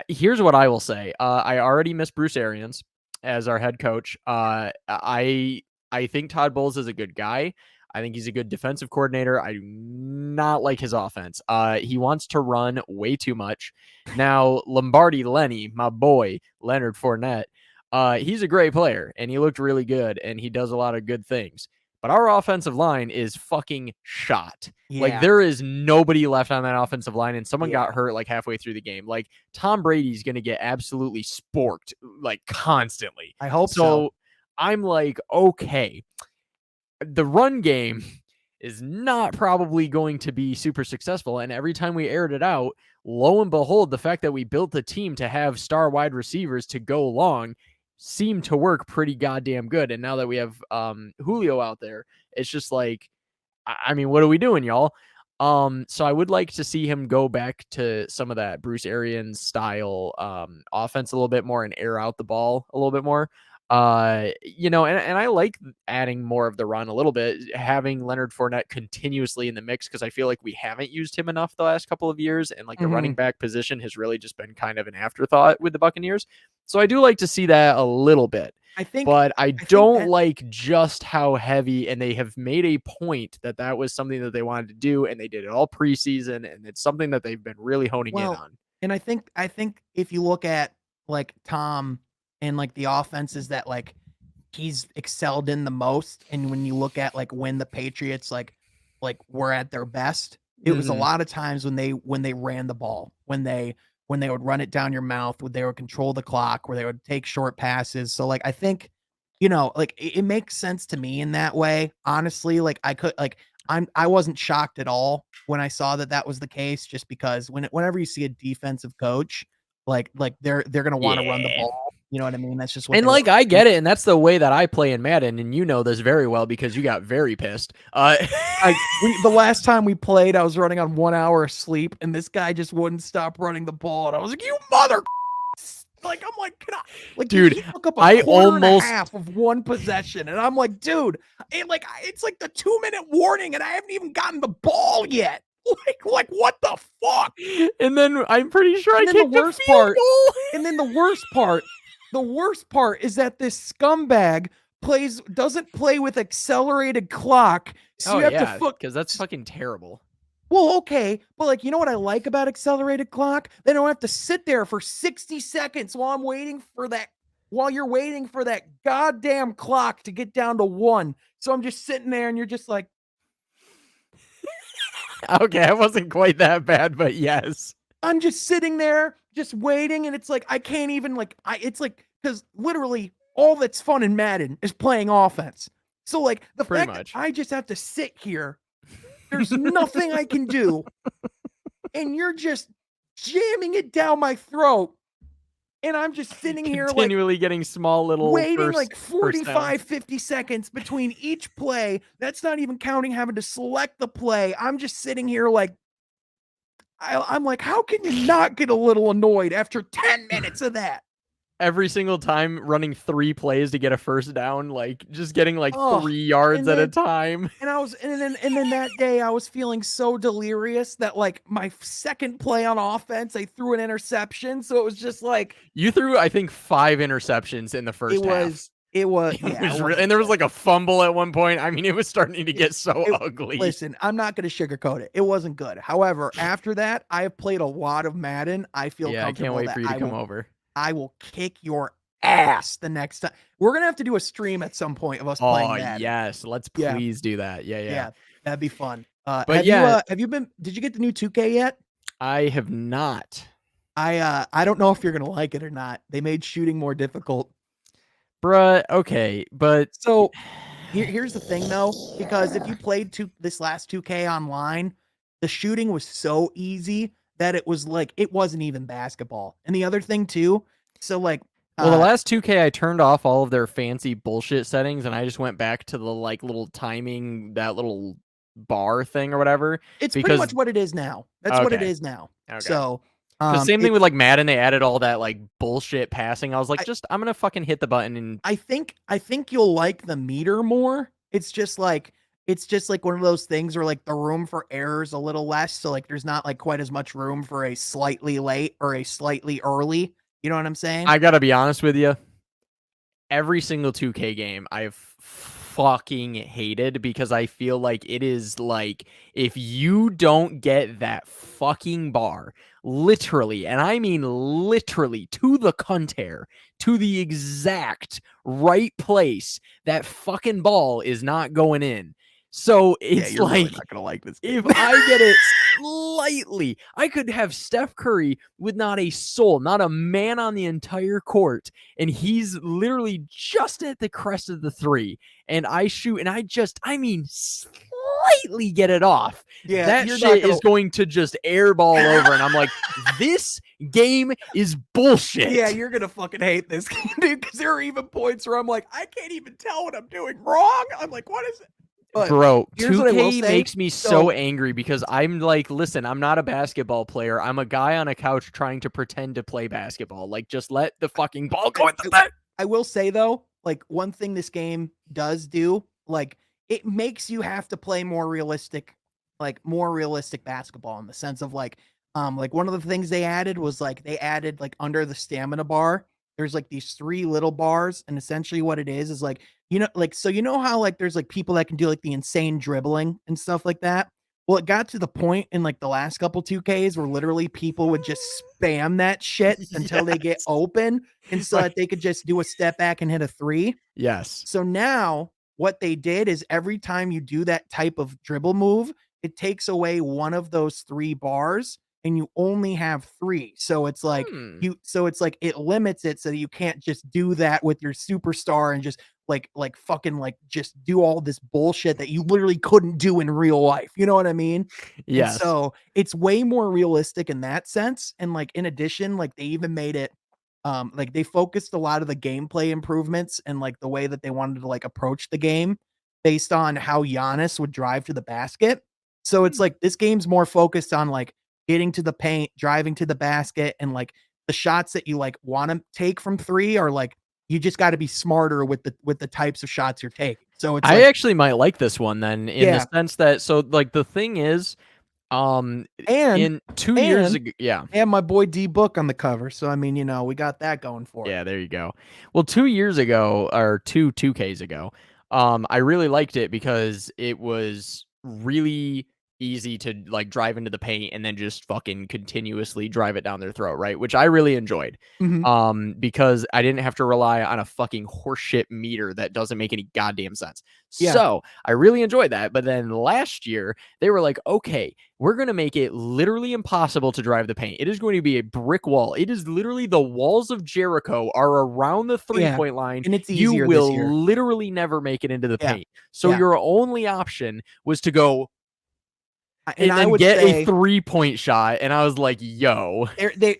here's what I will say. I already miss Bruce Arians as our head coach. I think Todd Bowles is a good guy. I think he's a good defensive coordinator. I do not like his offense. He wants to run way too much. Now Lombardi Lenny, my boy Leonard Fournette, he's a great player and he looked really good and he does a lot of good things. But our offensive line is fucking shot. Like Yeah, there is nobody left on that offensive line, and someone yeah, got hurt like halfway through the game. Like Tom Brady's gonna get absolutely sporked like constantly. I hope so. So I'm like, okay, the run game is not probably going to be super successful. And every time we aired it out, lo and behold, the fact that we built the team to have star wide receivers to go long seemed to work pretty goddamn good. And now that we have Julio out there, it's just like, I mean, what are we doing, y'all? So I would like to see him go back to some of that Bruce Arians style offense a little bit more and air out the ball a little bit more. And I like adding more of the run a little bit, having Leonard Fournette continuously in the mix because I feel like we haven't used him enough the last couple of years, and like the running Mhm. back position has really just been kind of an afterthought with the Buccaneers. So I do like to see that a little bit. I think But I I think don't that like just how heavy, and they have made a point that that was something that they wanted to do, and they did it all preseason, and it's something that they've been really honing in well, on. and I think if you look at like Tom and like the offenses that like he's excelled in the most, and when you look at like when the Patriots like were at their best, It was a Mhm. lot of times when they ran the ball, when they would run it down your mouth, when they would control the clock, where they would take short passes. So like I think, like it makes sense to me in that way. Honestly, like I wasn't shocked at all when I saw that that was the case, just because whenever you see a defensive coach, like they're gonna want to run the Yeah. ball. You know what I mean? That's just what And they want like I to do. get it, and that's the way that I play in Madden, and you know this very well because you got very pissed. The last time we played, I was running on 1 hour of sleep, and this guy just wouldn't stop running the ball, and I was like, "You mother!" Like I'm like, "Can I?" Like dude, he took up a I quarter and a almost half of one possession, and I'm like, "Dude, it's like the 2 minute warning, and I haven't even gotten the ball yet." Like what the fuck? and then I'm pretty sure I And then the kicked a worst field part, goal. and then the worst part is that this scumbag doesn't play with accelerated clock, so Oh you have to yeah, because that's fucking terrible. well, okay, but like, you know what I like about accelerated clock? They don't have to sit there for 60 seconds while you're waiting for that goddamn clock to get down to 1. So I'm just sitting there and you're just like, Okay, I wasn't quite that bad, but yes. I'm just sitting there just waiting, and it's like I can't even it's like because literally all that's fun in Madden is playing offense. So like the Pretty fact that much. I just have to sit here, there's nothing I can do, and you're just jamming it down my throat. And I'm just sitting here like Continually getting small little waiting first like first downs. 45, 50 seconds between each play. That's not even counting having to select the play. I'm just sitting here like, I'm like, how can you not get a little annoyed after 10 minutes of that? Every single time running 3 plays to get a first down, like just getting like Oh, 3 yards and at a then time. and then that day I was feeling so delirious that like my second play on offense, I threw an interception. So it was just like You threw, I think, 5 interceptions in the first half. It yeah, it was real, wasn't and there was good. like a fumble at one point. I mean, it was starting to It get so it ugly. listen, I'm not gonna sugarcoat it. It wasn't good. However, after that, I have played a lot of Madden. I feel Yeah, I can't comfortable wait that for you to come over. I will kick your ass the next time. We're gonna have to do a stream at some point of us playing Oh, Madden. yes. Let's Yeah, please do that. Yeah, yeah. yeah, that'd be fun. But yeah, have you been did you get the new 2K yet? I have not. I don't know if you're gonna like it or not. They made shooting more difficult. Bruh, okay, but So here's the thing though, because if you played this last 2K online, the shooting was so easy that it was like it wasn't even basketball. And the other thing too, so like well, the uh last 2K, I turned off all of their fancy bullshit settings, and I just went back to the like little timing, that little bar thing or whatever. it's pretty Because much what it is now. That's what it okay, is now. okay. So Because same thing with it's like Madden, they added all that like bullshit passing. I was like, I just I'm gonna fucking hit the button and I think you'll like the meter more. It's just like one of those things where like the room for error is a little less, so like there's not like quite as much room for a slightly late or a slightly early. You know what I'm saying? I gotta be honest with you. Every single 2K game I've fucking hated because I feel like it is like if you don't get that fucking bar, literally, and I mean literally to the conter, to the exact right place, that fucking ball is not going in. So Yeah, it's you're really like not gonna like this game. if I get it slightly, I could have Steph Curry with not a soul, not a man on the entire court, and he's literally just at the crest of the 3, and I shoot, and I mean, slightly get it off. Yeah, That you're not shit gonna. is going to just airball over, and I'm like, this game is bullshit. Yeah, you're gonna fucking hate this game, dude. Because there are even points where I'm like, I can't even tell what I'm doing wrong. I'm like, what is it? But Bro, here's what I will 2K say. makes me so angry because I'm like, listen, I'm not a basketball player. I'm a guy on a couch trying to pretend to play basketball. Like, just let the fucking ball go in the net. I will say though, like one thing this game does do, like it makes you have to play more realistic basketball in the sense of like one of the things they added was like they added like under the stamina bar, there's like these 3 little bars, and essentially what it is like, like so you know how like there's like people that can do like the insane dribbling and stuff like that. Well, it got to the point in like the last couple 2Ks where literally people would just spam that shit until they get Yes. open, and so that they could just do a step back and hit a 3. Yes. So now what they did is every time you do that type of dribble move, it takes away one of those 3 bars and you only have 3. So it's like Hmm. it limits it so that you can't just do that with your superstar and just fucking like just do all this bullshit that you literally couldn't do in real life. You know what I mean? And Yes. so it's way more realistic in that sense. And like in addition, like they even made it like they focused a lot of the gameplay improvements and like the way that they wanted to like approach the game based on how Giannis would drive to the basket. So it's Hmm. like this game's more focused on like getting to the paint, driving to the basket, and like the shots that you like want to take from 3 are like you just got to be smarter with the types of shots you're taking. So it's I like actually might like this one then in the yeah, sense that so like the thing is, um, and in 2 years and ago, yeah. and my boy D Book on the cover. So I mean, we got that going for it. Yeah, there you go. Well, 2 years ago, or two Ks ago, I really liked it because it was really easy to like drive into the paint and then just fucking continuously drive it down their throat, right? Which I really enjoyed. Mhm. Because I didn't have to rely on a fucking horseshit meter that doesn't make any goddamn sense. Yeah. So I really enjoyed that. But then last year, they were like, okay, we're going to make it literally impossible to drive the paint. It is going to be a brick wall. It is literally the walls of Jericho are around the Yeah. three-point line. And it's You easier this year. will literally never make it into the Yeah. paint. So Yeah. your only option was to go And and I then would get a say 3-point shot. And I was like, yo.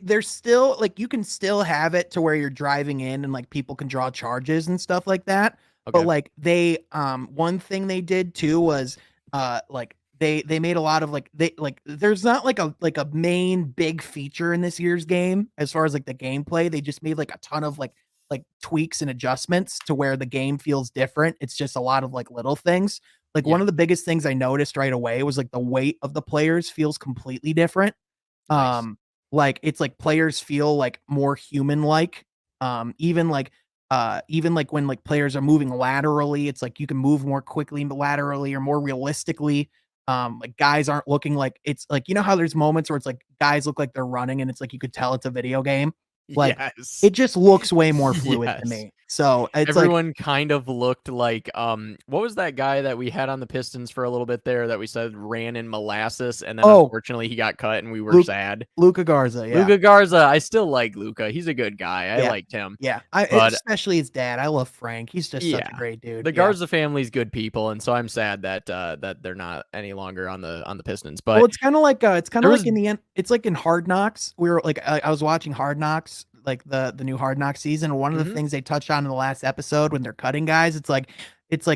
they're still like you can still have it to where you're driving in and like people can draw charges and stuff like that. But Okay. like they one thing they did too was like they made a lot of like they like there's not like a main big feature in this year's game as far as like the gameplay. They just made like a ton of like tweaks and adjustments to where the game feels different. It's just a lot of like little things. Like one Yeah. of the biggest things I noticed right away was like the weight of the players feels completely different. Nice. Like it's like players feel like more human like. Even like when like players are moving laterally, it's like you can move more quickly laterally or more realistically. Like guys aren't looking like it's like how there's moments where it's like guys look like they're running and it's like you could tell it's a video game. Like Yes. it just looks way more fluid to Yes. me. So it's like Everyone kind of looked like, what was that guy that we had on the Pistons for a little bit there that we said ran in molasses, and then oh, unfortunately he got cut and we were Luke sad? Luca Garza, yeah. Luka Garza, I still like Luka. He's a good guy. I Yeah. liked him. Yeah. But Especially his dad. I love Frank. He's just such a yeah, great dude. the Yeah. Garza family's good people, and so I'm sad that that they're not any longer on the Pistons. Well, But it's kinda there like was in the end it's like in Hard Knocks. We were like I was watching Hard Knocks, like the new Hard Knocks season. One of the mhm, things they touched on in the last episode when they're cutting guys, it's like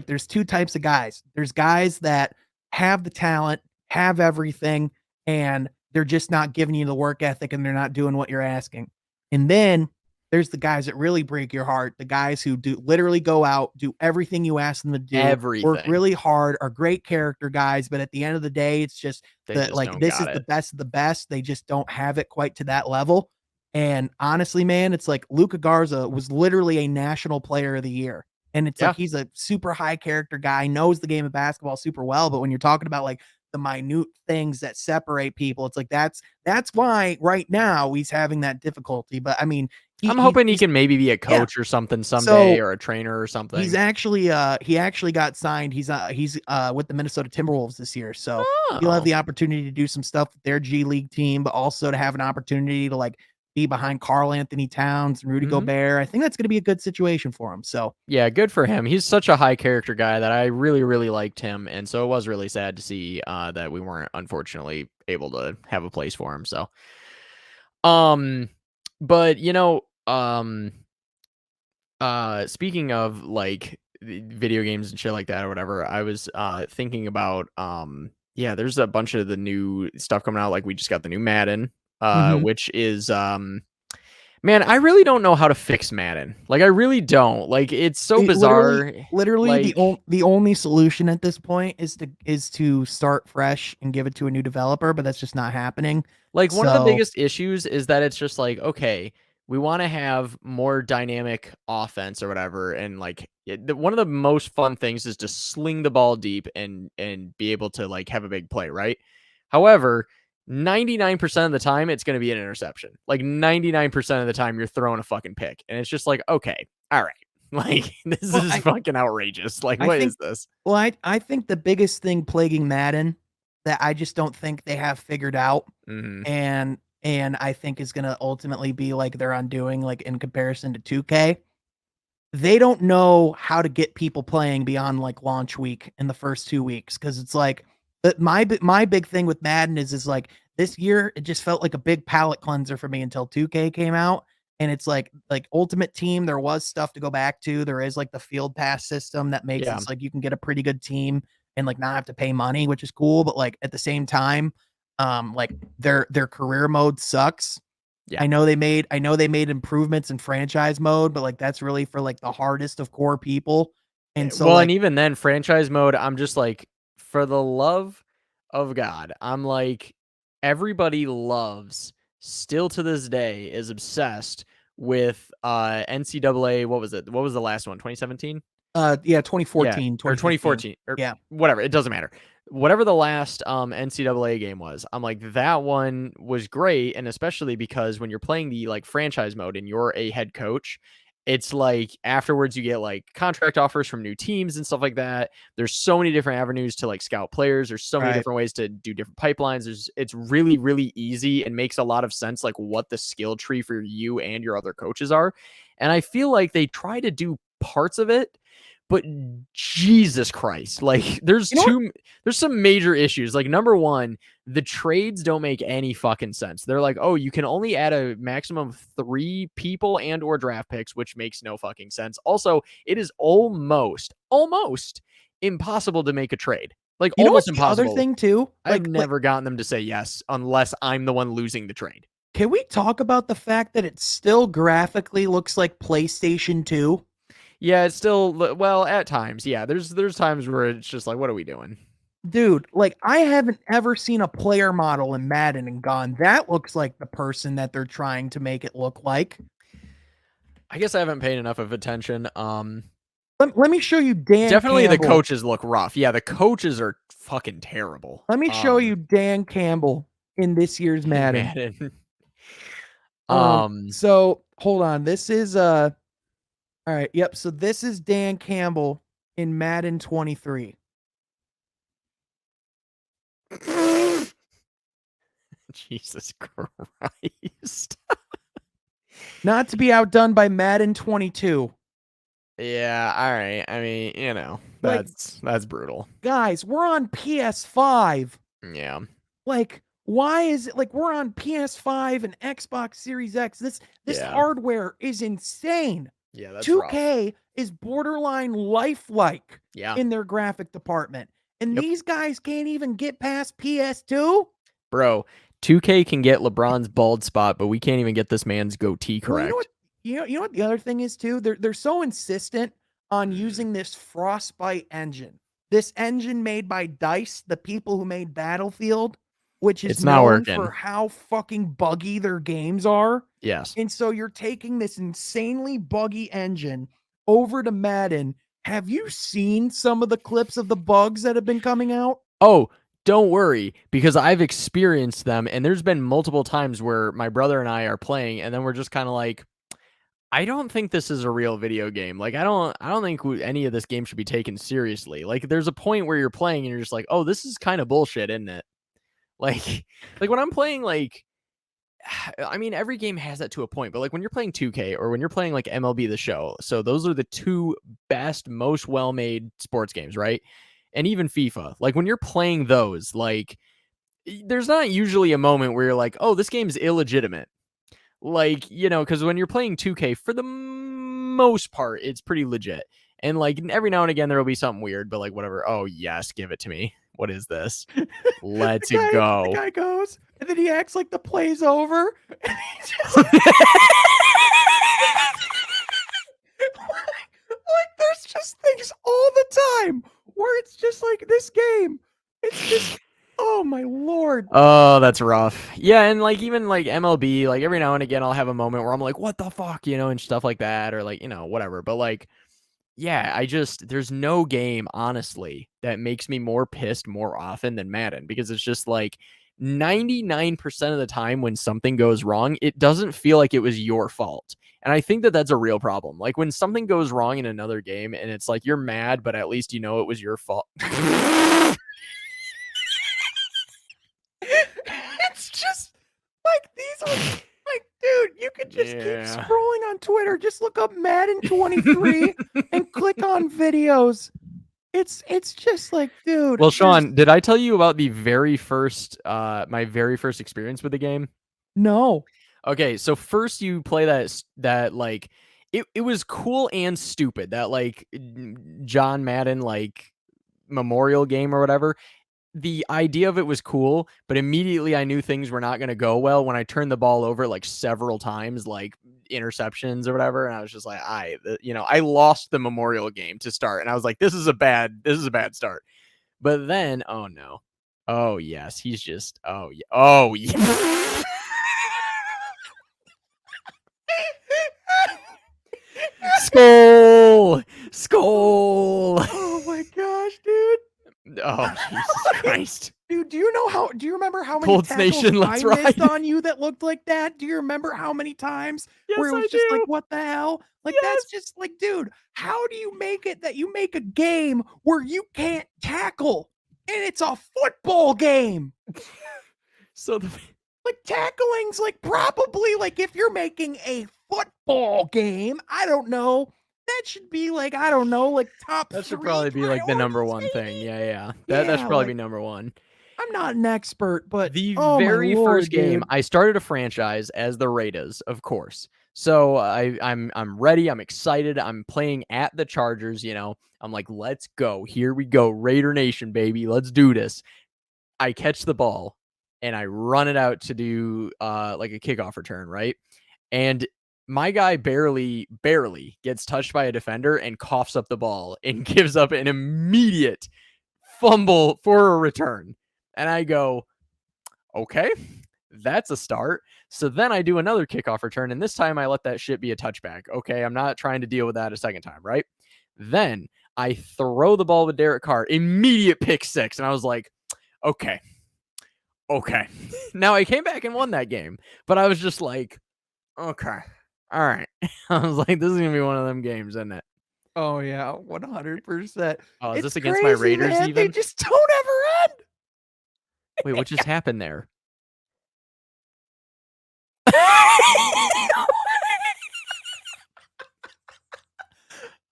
there's 2 types of guys. There's guys that have the talent, have everything, and they're just not giving you the work ethic and they're not doing what you're asking. And then there's the guys that really break your heart, the guys who do literally go out, do everything you ask them to do, work everything. really hard, are great character guys, but at the end of the day, it's just They that just like don't this got is the it. best of the best. They just don't have it quite to that level. And honestly, man, it's like Luca Garza was literally a national player of the year. And it's like Yeah, he's a super high character guy, knows the game of basketball super well. But when you're talking about like the minute things that separate people, it's like that's why right now he's having that difficult. But I mean, I'm hoping he he's can maybe be a yeah. coach or something someday, So or a trainer or he's something. actually he actually got signed. He's with the Minnesota Timberwolves this year. So he'll have Oh. the opportunity to do some stuff with their G League team, but also to have an opportunity to like be behind Carl Anthony Towns and Rudy Mhm. Gobert. I think that's going to be a good situation for him. So Yeah, good for him. He's such a high character guy that I really, really liked him, and so it was really sad to see that we weren't unfortunately able to have a place for him. So, um, but speaking of like video games and shit like that or whatever, I was thinking about yeah, there's a bunch of the new stuff coming out. Like we just got the new Madden, mhm. which is man, I really don't know how to fix Madden. Like, I really don't. Like, it's so Literally, bizarre. literally Like the only solution at this point is to start fresh and give it to a new developer, but that's just not happening. like, one of the So biggest issues is that it's just like, okay, we wanna have more dynamic offense or whatever, and, like, one of the most fun things is to sling the ball deep and be able to, like, have a big play, right? However, 99% of the time, it's gonna be an interception. Like, 99% of the time, you're throwing a fucking pick, and it's just like, "Okay, alright." Like, this well, is fucking outrageous. Like, I what think is this? I think the biggest thing plaguing Madden, that I just don't think they have figured out, Hmm. and I think is gonna ultimately be like their undoing, like in comparison to 2K. They don't know how to get people playing beyond like launch week in the first 2 weeks because it's like but my big thing with Madden is like this year it just felt like a big palate cleanser for me until 2K came out. And it's like Ultimate Team, there was stuff to go back to. There is like the field pass system that makes it Yeah. so like you can get a pretty good team and like not have to pay money, which is cool. But like at the same time, like their career mode sucks. Yeah. I know they made improvements in franchise mode, but like that's really for like the hardest of core people. And so Well, and like even then, franchise mode, I'm just like, for the love of God, I'm like, everybody loves, still to this day, is obsessed with NCAA. What was it? What was the last one? 2017? yeah, Yeah, 2014, or 2015. 2014, or Yeah. whatever. It doesn't matter. Whatever the last NCAA game was, I'm like, that one was great, and especially because when you're playing the like franchise mode and you're a head coach, it's like afterwards you get like contract offers from new teams and stuff like that. There's so many different avenues to like scout players. There's so many Right. different ways to do different pipelines. It's really really easy and makes a lot of sense like what the skill tree for you and your other coaches are. And I feel like they try to do parts of it, but Jesus Christ, like You know what? there's some major issues. Like number one, the trades don't make any fucking sense. They're like, oh, you can only add a maximum of 3 people and or draft picks, which makes no fucking sense. Also, it is almost impossible to make a trade. Like You know what's almost the other impossible. thing too? I've never gotten them to say yes unless I'm the one losing the trade. Can we talk about the fact that it still graphically looks like PlayStation 2? Yeah, it's still well at times. Yeah, there's times where it's just like, what are we doing? Dude, like I haven't ever seen a player model in Madden and gone, that looks like the person that they're trying to make it look like. I guess I haven't paid enough of attention. Let me show you Dan Definitely the Campbell. coaches look rough. Yeah, the coaches are fucking terrible. Let me show you Dan Campbell in this year's In Madden. Madden. So hold on. This is all right, yep. So this is Dan Campbell in Madden 23. Jesus Christ. Not to be outdone by Madden 22. Yeah, all right. I mean, Like, that's brutal. guys, we're on PS5. Yeah. Like, why is it like we're on PS5 and Xbox Series X? This Yeah. hardware is insane. Yeah, that's rough. 2K is borderline lifelike Yeah. in their graphic department. And Yep. these guys can't even get past PS2? Bro, 2K can get LeBron's bald spot, but we can't even get this man's goatee Well, correct. you know what the other thing is too? They're so insistent on using this Frostbite engine. This engine made by DICE, the people who made Battlefield, which is It's not known for working. how fucking buggy their games are. Yes. And so you're taking this insanely buggy engine over to Madden. Have you seen some of the clips of the bugs that have been coming out? Oh, don't worry, because I've experienced them, and there's been multiple times where my brother and I are playing, and then we're just kind of like, I don't think this is a real video game. Like, I don't think any of this game should be taken seriously. Like, there's a point where you're playing and you're just like, oh, this is kind of bullshit, isn't it? Like, like when I'm playing, like, I mean, every game has that to a point, but like when you're playing 2K or when you're playing like MLB The Show, so those are the two best, most well-made sports games, right? And even FIFA, like when you're playing those, like there's not usually a moment where you're like, oh, this game's illegitimate. Like, because when you're playing 2K, for the most part, it's pretty legit. And like every now and again, there will be something weird, but like whatever. Oh, yes, give it to me. What is this? Let's The go. guy goes, and then he acts like the play's over. And he just like there's just things all the time where it's just like this game. It's just oh my lord. Oh, that's rough. Yeah, and like even like MLB, like every now and again I'll have a moment where I'm like, what the fuck, and stuff like that, or like, whatever. But like, yeah, there's no game, honestly, that makes me more pissed more often than Madden, because it's just like 99% of the time when something goes wrong, it doesn't feel like it was your fault. And I think that that's a real problem. Like when something goes wrong in another game and it's like you're mad, but at least it was your fault. Like, dude, you could just keep Yeah. scrolling on Twitter. Just look up Madden 23 and click on videos. It's just like, dude. Well, Sean, did I tell you about the very first my very first experience with the game? No. Okay, so first you play that like it was cool and stupid. That like John Madden like memorial game or whatever. The idea of it was cool, but immediately I knew things were not going to go well when I turned the ball over like several times, like interceptions or whatever. And I was just like, I lost the memorial game to start. And I was like, this is a bad start. But then, oh no. Oh yes. He's just, oh yeah. Oh yeah. Skull. Oh my gosh, dude. Oh, Jesus Christ. Dude, do you remember how many Colts tackles Nation, let's I missed ride. on you that looked like that? Do you remember how many times Yes, where it was I just like, do. what the hell? Like, that's Yes. just like, dude, how do you make it that you make a game where you can't tackle? And it's a football game. So the Like, tackling's like probably like if you're making a football game, I don't know. That should be like, I don't know, like top that should three probably be like the number priorities, one thing. maybe? Yeah. That should probably Like, be number one. I'm not an expert, but The oh my very lord, first game, dude. I started a franchise as the Raiders, of course. So I'm ready. I'm excited. I'm playing at the Chargers. I'm like, let's go. Here we go, Raider Nation, baby. Let's do this. I catch the ball and I run it out to do like a kickoff return, right? And my guy barely gets touched by a defender and coughs up the ball and gives up an immediate fumble for a return. And I go, okay, that's a start. So then I do another kickoff return, and this time I let that shit be a touchback. Okay, I'm not trying to deal with that a second time, right? Then I throw the ball with Derek Carr, immediate pick six, and I was like, okay. Now I came back and won that game, but I was just like, okay, all right. I was like, this is gonna be one of them games, isn't it? Oh yeah, 100%. Oh, is It's this against my crazy, Raiders man. They even? just don't ever end. Wait, what just happened there?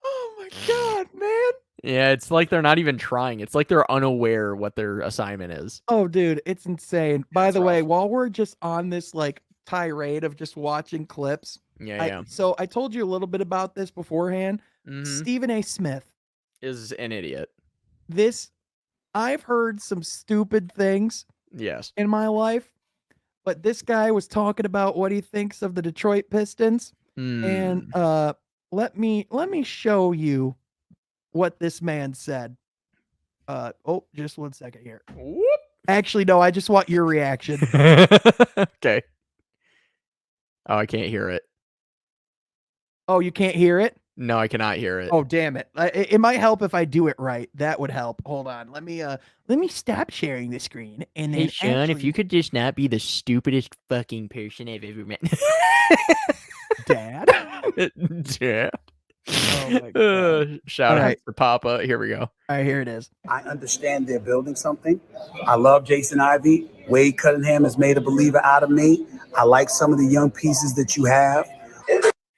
Oh my god, man. Yeah, it's like they're not even trying. It's like they're unaware what their assignment is. Oh, dude, it's insane. By It's the way, rough. while we're just on this like tirade of just watching clips, Yeah. I told you a little bit about this beforehand. Mm-hmm. Stephen A. Smith. Is an idiot. I've heard some stupid things Yes. in my life, but this guy was talking about what he thinks of the Detroit Pistons. And let me show you what this man said. Just 1 second here. Whoop. Actually, no, I just want your reaction. Okay. Oh, I can't hear it. Oh, you can't hear it? No, I cannot hear it. Oh, damn it. It might help if I do it right. That would help. Hold on. Let me stop sharing the screen and then Sean, if you could just not be the stupidest fucking person I've ever met. Dad. Yeah. Oh my god. Shout All out right. for Papa. Here we go. All right, here it is. I understand they're building something. I love Jason Ivey. Wade Cunningham has made a believer out of me. I like some of the young pieces that you have.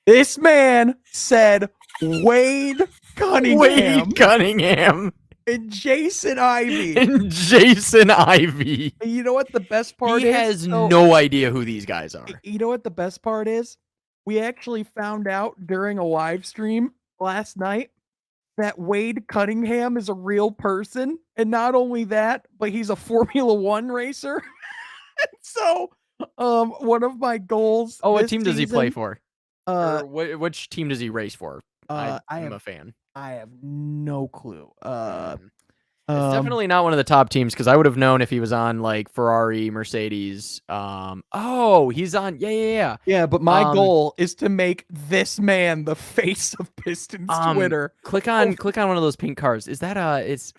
This man said Wade Cunningham Wade Cunningham and Jason Ivey. and Jason Ivey. And you know what the best part He is? has no idea who these guys are. You know what the best part is? We actually found out during a live stream last night that Wade Cunningham is a real person. And not only that, but he's a Formula One racer. So, one of my goals. Oh, what this team does he play season, for? Uh, Or which team does he race for? I'm a fan. I have no clue. It's definitely not one of the top teams because I would have known if he was on like Ferrari, Mercedes. He's on. Yeah. Yeah, but my goal is to make this man the face of Pistons Twitter. Click on one of those pink cars. Is that it's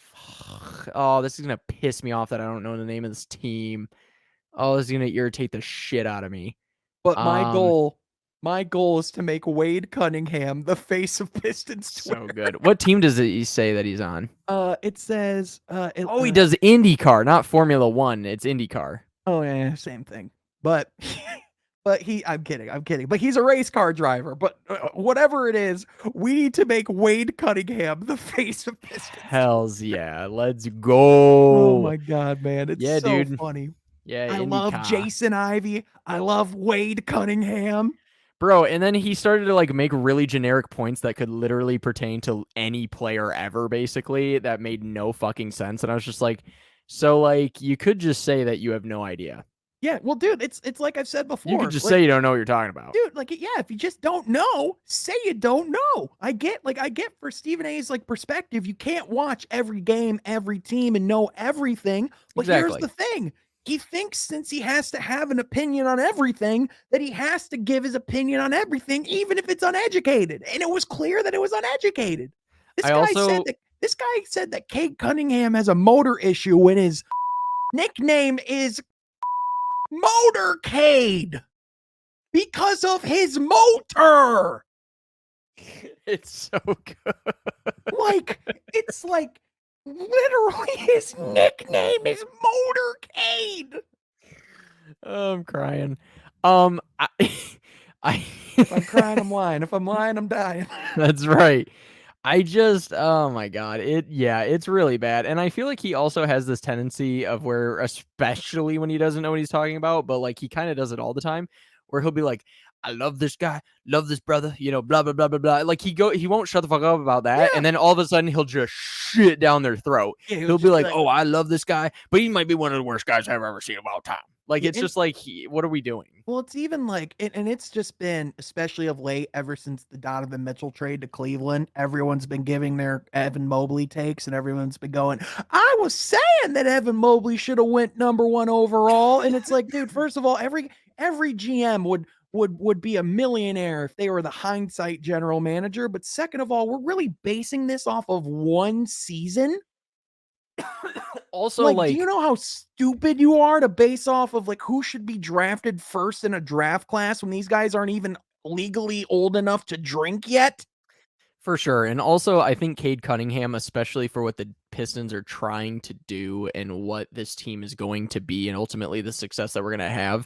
oh, this is gonna piss me off that I don't know the name of this team. Oh, this is gonna irritate the shit out of me. But my goal is to make Wade Cunningham the face of Pistons Twitter. So good. What team does he say that he's on? It says he does IndyCar, not Formula One. It's IndyCar. Oh yeah, same thing. But But I'm kidding. But he's a race car driver. But whatever it is, we need to make Wade Cunningham the face of Pistons. Hells yeah. Let's go. Oh my God, man. It's so dude. funny. Yeah, I love Jason Ivey. I love Wade Cunningham. Bro, and then he started to like make really generic points that could literally pertain to any player ever, basically, that made no fucking sense. And I was just like, so like you could just say that you have no idea. Yeah, well, dude, it's like I've said before. You could just say you don't know what you're talking about. Dude, like, yeah, if you just don't know, say you don't know. I get for Stephen A's like perspective, you can't watch every game, every team, and know everything. But here's the thing. He thinks since he has to have an opinion on everything, that he has to give his opinion on everything, even if it's uneducated. And it was clear that it was uneducated. This guy said that Cade Cunningham has a motor issue when his nickname is Motorcade because of his motor. It's so good. Like, it's like literally his nickname is Motorcade. Oh, I'm crying. If I'm crying, I'm lying. If I'm lying, I'm dying. That's right. Oh my God. It's really bad. And I feel like he also has this tendency of where, especially when he doesn't know what he's talking about, but like he kind of does it all the time, where he'll be like, I love this guy, love this brother, blah, blah, blah, blah, blah. Like he won't shut the fuck up about that. Yeah. And then all of a sudden he'll just shit down their throat. Yeah, he'll be like, oh, I love this guy, but he might be one of the worst guys I've ever seen of all time. Like, it's just like, what are we doing? Well, it's even like, and it's just been, especially of late, ever since the Donovan Mitchell trade to Cleveland, everyone's been giving their Evan Mobley takes, and everyone's been going, I was saying that Evan Mobley should have went #1 overall. And it's like, dude, first of all, every GM would be a millionaire if they were the hindsight general manager. But second of all, we're really basing this off of one season. Also, like, do you know how stupid you are to base off of like who should be drafted first in a draft class when these guys aren't even legally old enough to drink yet? For sure. And also, I think Cade Cunningham, especially for what the Pistons are trying to do and what this team is going to be, and ultimately the success that we're going to have,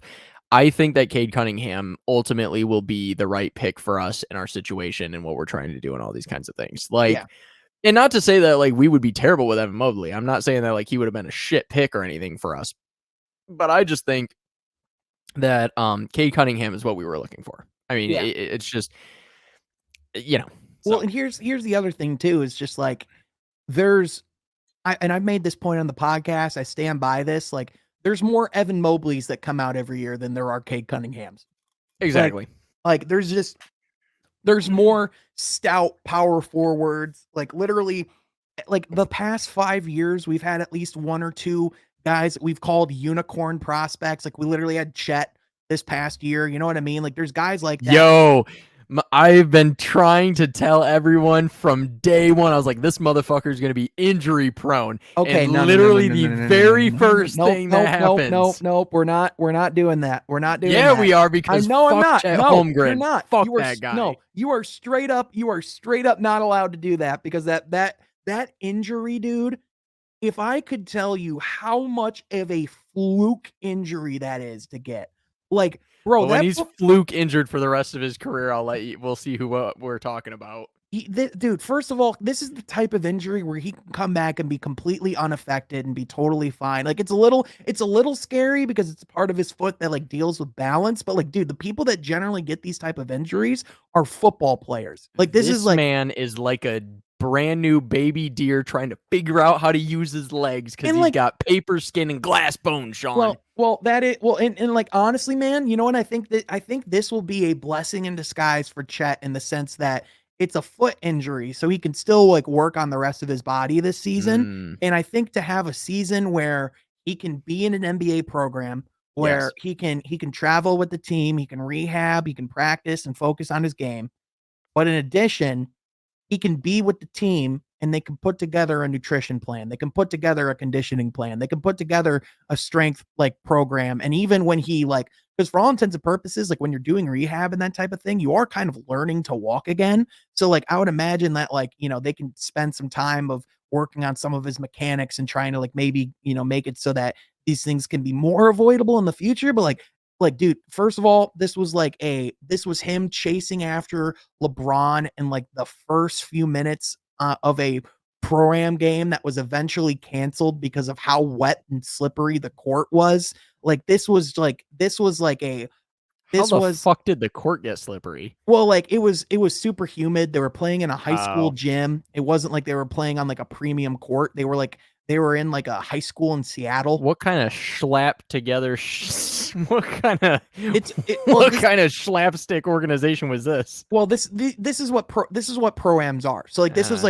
I think that Cade Cunningham ultimately will be the right pick for us in our situation and what we're trying to do and all these kinds of things. Like, yeah. And not to say that like we would be terrible with Evan Mobley. I'm not saying that like he would have been a shit pick or anything for us, but I just think that Cade Cunningham is what we were looking for. I mean, yeah. It's just, So. Well, and here's the other thing too, is just like I've made this point on the podcast. I stand by this. Like, there's more Evan Mobleys that come out every year than there are Cade Cunninghams. Exactly. Like there's more stout power forwards. Like, literally, like the past 5 years, we've had at least one or two guys that we've called unicorn prospects. Like, we literally had Chet this past year. You know what I mean? Like, there's guys like that. Yo, I've been trying to tell everyone from day one. I was like, this motherfucker is going to be injury prone. Okay, and literally the very first thing that happens. Nope. We're not doing that. We're not doing that. Yeah, we are, because I know I'm not. No, Holmgren. You're not. Fuck that guy. No, you are straight up not allowed to do that, because that injury, dude. If I could tell you how much of a fluke injury that is to get, like. Bro, when he's fluke injured for the rest of his career, we'll see who we're talking about. Dude, first of all, this is the type of injury where he can come back and be completely unaffected and be totally fine. Like, it's a little scary because it's part of his foot that like deals with balance. But like, dude, the people that generally get these type of injuries are football players. Like, this man is like a brand new baby deer trying to figure out how to use his legs because he's got paper skin and glass bones, Sean. And like, honestly, man, you know what? I think this will be a blessing in disguise for Chet, in the sense that it's a foot injury, so he can still like work on the rest of his body this season. And I think to have a season where he can be in an NBA program, where he can travel with the team, he can rehab, he can practice and focus on his game. But in addition, he can be with the team, and they can put together a nutrition plan. They can put together a conditioning plan. They can put together a strength like program. And even when he because for all intents and purposes, like when you're doing rehab and that type of thing, you are kind of learning to walk again. So like, I would imagine that they can spend some time of working on some of his mechanics and trying to like maybe, make it so that these things can be more avoidable in the future. But Like, dude, first of all, this was him chasing after LeBron in like the first few minutes of a pro-am game that was eventually canceled because of how wet and slippery the court was. Like this was like a How this the was fuck did the court get slippery? well, like it was super humid. They were playing in a high school Oh. gym. It wasn't like they were playing on like a premium court. They were in like a high school in Seattle. What kind of schlap together? What kind of kind of slapstick organization was this? Well, this is what pro-ams are. So like this is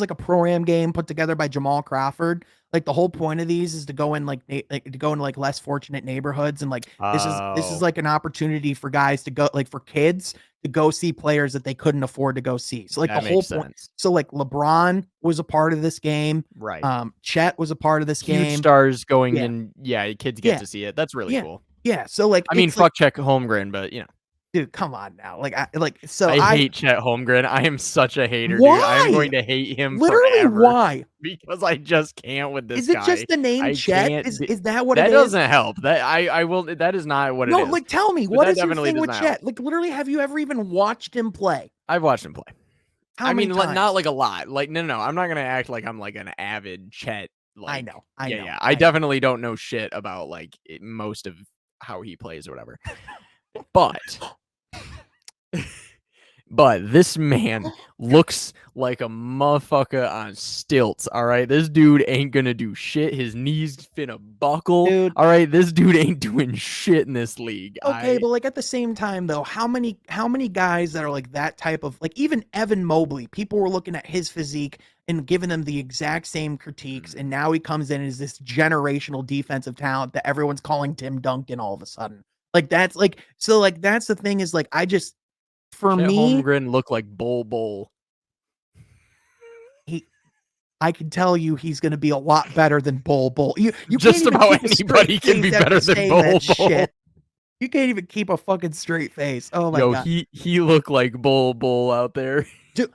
like a pro-am game put together by Jamal Crawford. Like the whole point of these is to go in like less fortunate neighborhoods, and like this is like an opportunity for guys to go, like for kids to go see players that they couldn't afford to go see. So like That the whole makes point. sense. So like LeBron was a part of this game. Right. Chet was a part of this Huge game. stars going Yeah. in. Yeah, kids get to see it. That's really cool. Yeah. So like I mean, it's like, fuck Chet Holmgren, but you know. dude, come on now. I hate Chet Holmgren. I am such a hater, Why? dude. I'm going to hate him Literally, forever. why? Because I just can't with this Is it guy. just the name Chet? Is that what it is? That doesn't help. That I will. That is not what it is. No, like tell me, But what that is your definitely thing with does not Chet? help. Like literally, have you ever even watched him play? I've watched him play. How many times? Not like a lot. Like no. I'm not gonna act like I'm like an avid Chet. Like, I know. Yeah. I definitely don't know shit about like most of how he plays or whatever. But this man looks like a motherfucker on stilts, all right? This dude ain't gonna do shit. His knees finna buckle, Dude. all right? This dude ain't doing shit in this league. Okay, but like at the same time though, how many guys that are like that type of, like even Evan Mobley, people were looking at his physique and giving them the exact same critiques, and now he comes in as this generational defensive talent that everyone's calling Tim Duncan all of a sudden. Like that's like, so like that's the thing is like for Chet me, Holmgren looked like Bull. I can tell you he's going to be a lot better than Bull. You Just can't even about keep a anybody straight can be face after better than saying Bull. that shit. You can't even keep a fucking straight face. Oh my god. He looked like Bull out there. Dude,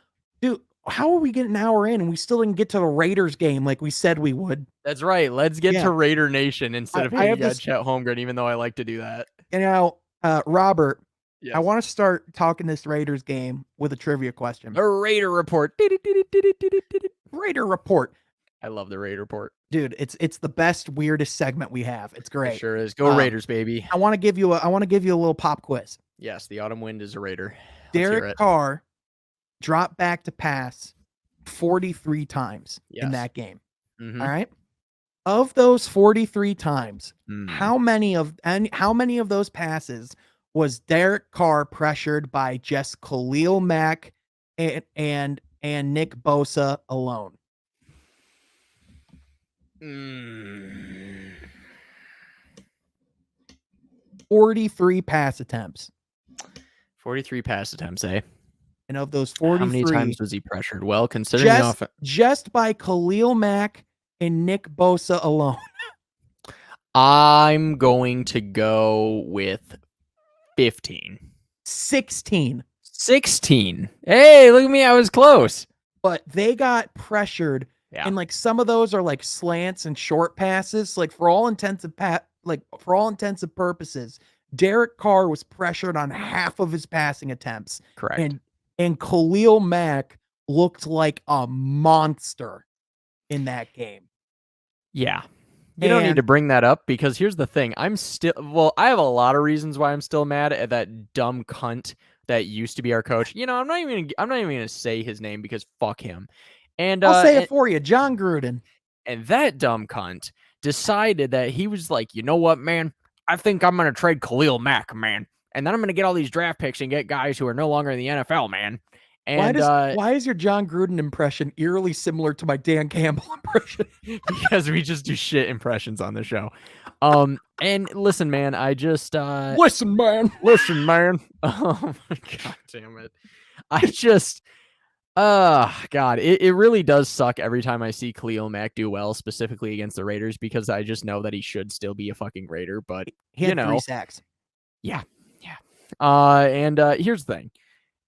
how are we getting an hour in and we still didn't get to the Raiders game like we said we would? That's right. Let's get to Raider Nation instead of hitting Chet Holmgren, even though I like to do that. You know, Robert, Yes. I want to start talking this Raiders game with a trivia question. A Raider report. Raider report. I love the Raider report. Dude, it's the best, weirdest segment we have. It's great. It sure is. Go Raiders, baby. I want to give you a little pop quiz. Yes, the autumn wind is a Raider. Derek Carr dropped back to pass 43 times in that game. Mm-hmm. All right. Of those 43 times, how many of those passes was Derek Carr pressured by just Khalil Mack and Nick Bosa alone? 43 pass attempts. 43 pass attempts, eh? And of those 43, how many times was he pressured? Well, considering just by Khalil Mack and Nick Bosa alone. I'm going to go with 15. 16. 16. Hey, look at me. I was close. But they got pressured. Yeah. And like some of those are like slants and short passes. Like for all intents and purposes, Derek Carr was pressured on half of his passing attempts. Correct. And Khalil Mack looked like a monster in that game. Yeah. You don't need to bring that up because here's the thing. I have a lot of reasons why I'm still mad at that dumb cunt that used to be our coach. You know, I'm not even going to say his name because fuck him. And I'll say it for you, John Gruden. And that dumb cunt decided that he was like, you know what, man? I think I'm going to trade Khalil Mack, man. And then I'm going to get all these draft picks and get guys who are no longer in the NFL, man. And why is your John Gruden impression eerily similar to my Dan Campbell impression? Because we just do shit impressions on the show. And listen, man, I just listen, man. Oh my god damn it. I just God, it really does suck every time I see Khalil Mack do well, specifically against the Raiders, because I just know that he should still be a fucking Raider, but he had 3 sacks. Yeah. And here's the thing.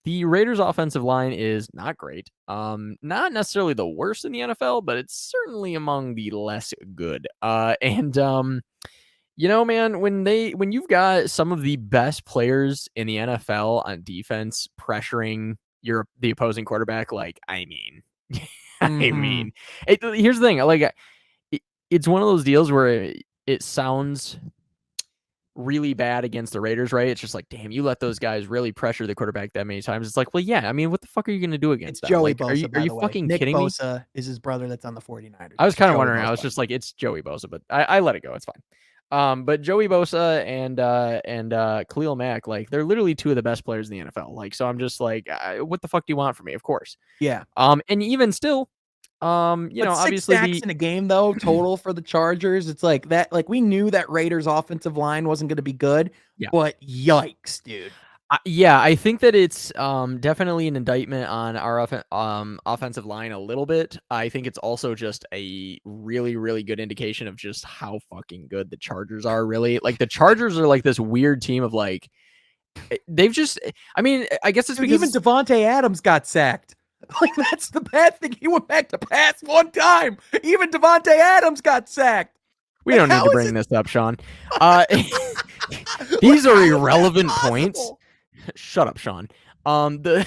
The Raiders offensive line is not great. Not necessarily the worst in the NFL, but it's certainly among the less good. And You know, man, when you've got some of the best players in the NFL on defense pressuring the opposing quarterback, like, I mean, I Mhm. mean, here's the thing, like, it's one of those deals where it sounds really bad against the Raiders, right? It's just like, damn, you let those guys really pressure the quarterback that many times. It's like, well, yeah, I mean, what the fuck are you gonna do It's against them? Joey Like, are Bosa, you are by you the way. fucking Nick kidding me? Bosa is his brother that's on the 49ers. I was It's kind of Joey wondering. I was Bosa. just like, it's Joey Bosa, but I let it go. It's fine. But Joey Bosa and Khalil Mack, like, they're literally two of the best players in the NFL. Like, so I'm just like, what the fuck do you want from me? Of course. Yeah. And even still, But 6 obviously sacks in a game though, total for the Chargers, it's like that like, we knew that Raiders offensive line wasn't gonna be good, yeah. but yikes, dude. Yeah, I think that it's definitely an indictment on our offensive line a little bit. I think it's also just a really, really good indication of just how fucking good the Chargers are, really. Like, the Chargers are like this weird team of, like, they've just, I mean, I guess it's Dude, because even Devontae Adams got sacked. Like, that's the bad thing. He went back to pass one time. Even Devontae Adams got sacked. we Like, don't need how to is bring it this up, Sean. These like, are how is that irrelevant points. possible? Shut up, Sean. The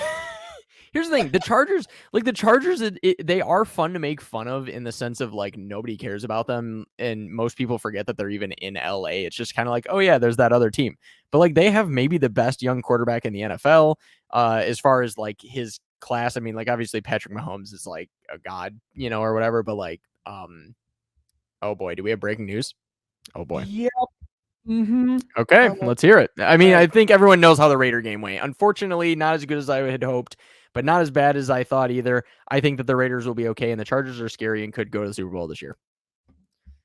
Here's the thing: the Chargers, they are fun to make fun of in the sense of, like, nobody cares about them, and most people forget that they're even in LA. It's just kind of like, oh yeah, there's that other team, but, like, they have maybe the best young quarterback in the NFL, as far as, like, his class. I mean, like, obviously Patrick Mahomes is like a god, or whatever, but, like, oh boy, do we have breaking news? Oh boy. Yep. Mhm. Okay, let's hear it. I mean, Right. I think everyone knows how the Raider game went. Unfortunately, not as good as I had hoped, but not as bad as I thought either. I think that the Raiders will be okay, and the Chargers are scary and could go to the Super Bowl this year.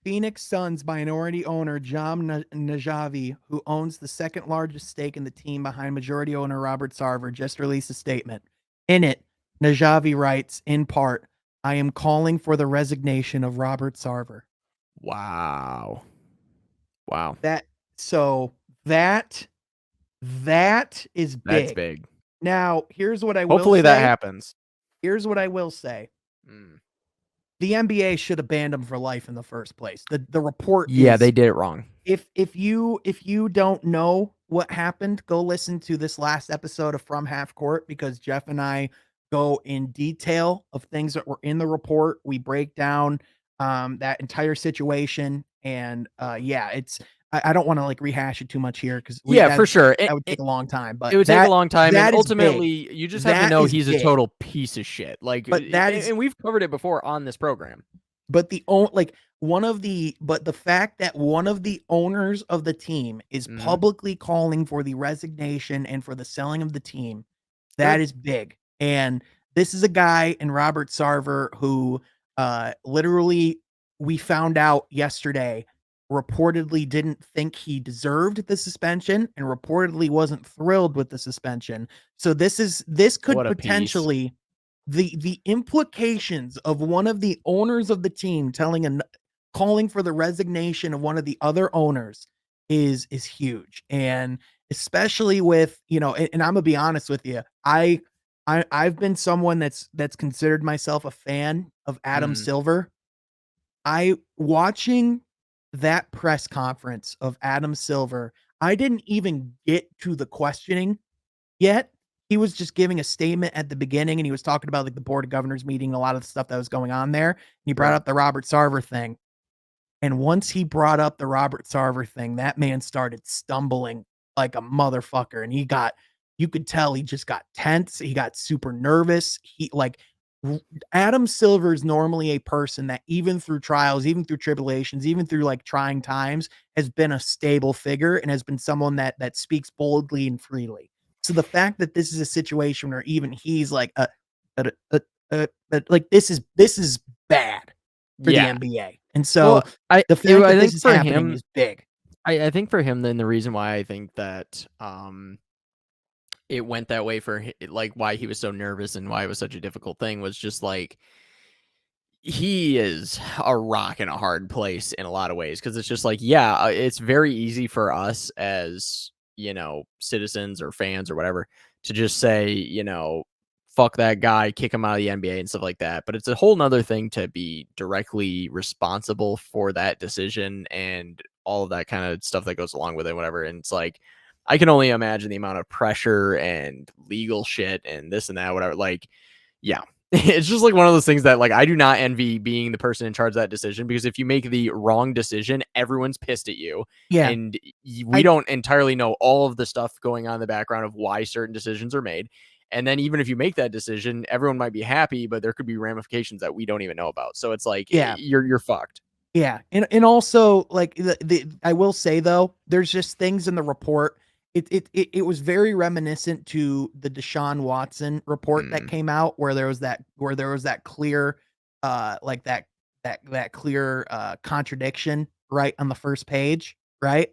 Phoenix Suns minority owner John Najavi, who owns the second largest stake in the team behind majority owner Robert Sarver, just released a statement. In it, Najavi writes, in part, I am calling for the resignation of Robert Sarver. Wow. Wow. That is That's big. big. Now, here's what I will say. Hopefully that happens. Here's what I will say. The NBA should have banned him for life in the first place. The report Yeah, is, they did it wrong. if you don't know what happened, go listen to this last episode of From Half Court, because Jeff and I go in detail of things that were in the report. We break down that entire situation, and yeah, it's I don't want to like rehash it too much here because For sure. that would take a long time. But It would take a long time, and that is big. ultimately, you just have to That know is he's a big. total piece of shit. Like, But that is, and we've covered it before on this program. but the fact that one of the owners of the team is publicly calling for the resignation and for the selling of the team, that is big. And this is a guy in Robert Sarver who literally, we found out yesterday, reportedly didn't think he deserved the suspension and reportedly wasn't thrilled with the suspension. So this could What a potentially, the implications of one of the owners of the team calling for the resignation of one of the other owners is huge. And especially with, and I'm gonna be honest with you, I've been someone that's considered myself a fan of Adam Silver. Watching that press conference of Adam Silver, I didn't even get to the questioning yet. He was just giving a statement at the beginning, and he was talking about like the board of governors meeting, a lot of the stuff that was going on there. And he brought up the Robert Sarver thing. And once he brought up the Robert Sarver thing, that man started stumbling like a motherfucker. And you could tell he just got tense. He got super nervous. Adam Silver is normally a person that even through trials, even through tribulations, even through like trying times, has been a stable figure and has been someone that speaks boldly and freely. So the fact that this is a situation where even he's like, like this is bad for the NBA. And so the fact that this is happening is big. I think for him, then the reason why I think that it went that way for like why he was so nervous and why it was such a difficult thing was just like, he is a rock in a hard place in a lot of ways, because it's just like, yeah, it's very easy for us as, citizens or fans or whatever to just say, fuck that guy, kick him out of the NBA and stuff like that. But it's a whole nother thing to be directly responsible for that decision and all of that kind of stuff that goes along with it, whatever. And it's like, I can only imagine the amount of pressure and legal shit and this and that, whatever. Like, yeah, it's just like one of those things that like I do not envy being the person in charge of that decision, because if you make the wrong decision, everyone's pissed at you. Yeah. And we don't entirely know all of the stuff going on in the background of why certain decisions are made. And then even if you make that decision, everyone might be happy, but there could be ramifications that we don't even know about. So it's like, Yeah. you're fucked. Yeah. And also like I will say though, there's just things in the report. It was very reminiscent to the Deshaun Watson report that came out, where there was that clear like that clear contradiction right on the first page, right?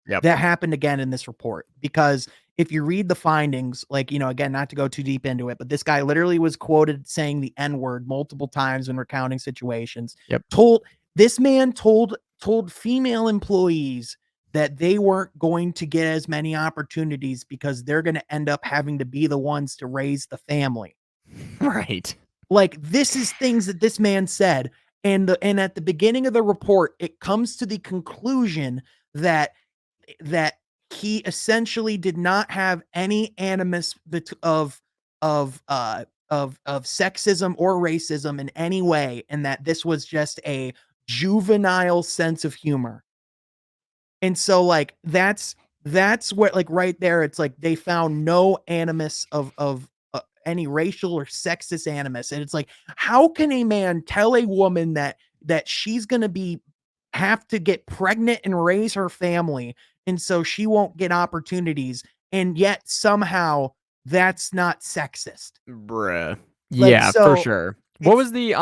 Yep. That happened again in this report, because if you read the findings, like, again, not to go too deep into it, but this guy literally was quoted saying the N-word multiple times when recounting situations. Yep. This man told female employees that they weren't going to get as many opportunities because they're going to end up having to be the ones to raise the family. Right. Like, this is things that this man said. And at the beginning of the report, it comes to the conclusion that he essentially did not have any animus of sexism or racism in any way, and that this was just a juvenile sense of humor. And so like that's what, like, right there, it's like they found no animus of any racial or sexist animus. And it's like, how can a man tell a woman that she's going to have to get pregnant and raise her family, and so she won't get opportunities, and yet somehow that's not sexist? Bruh. Like, Yeah, so for sure. What was the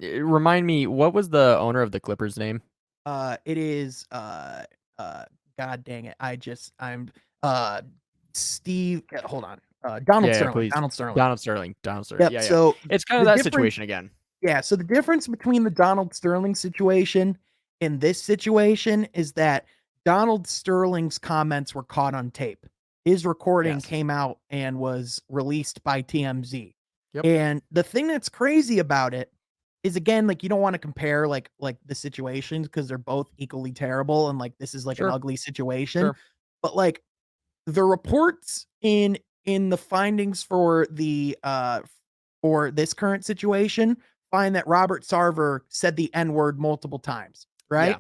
remind me, what was the owner of the Clippers name? It is God dang it. I'm Steve, hold on. Donald Sterling. Please. Donald Sterling. Donald Sterling. Yep. Yeah. So It's kind of that situation again. Yeah. So the difference between the Donald Sterling situation and this situation is that Donald Sterling's comments were caught on tape. His recording came out and was released by TMZ. Yep. And the thing that's crazy about it is, again, like, you don't want to compare like the situations, because they're both equally terrible, and like this is like an ugly situation. Sure. But like the reports in the findings for the for this current situation find that Robert Sarver said the N-word multiple times, right? Yeah.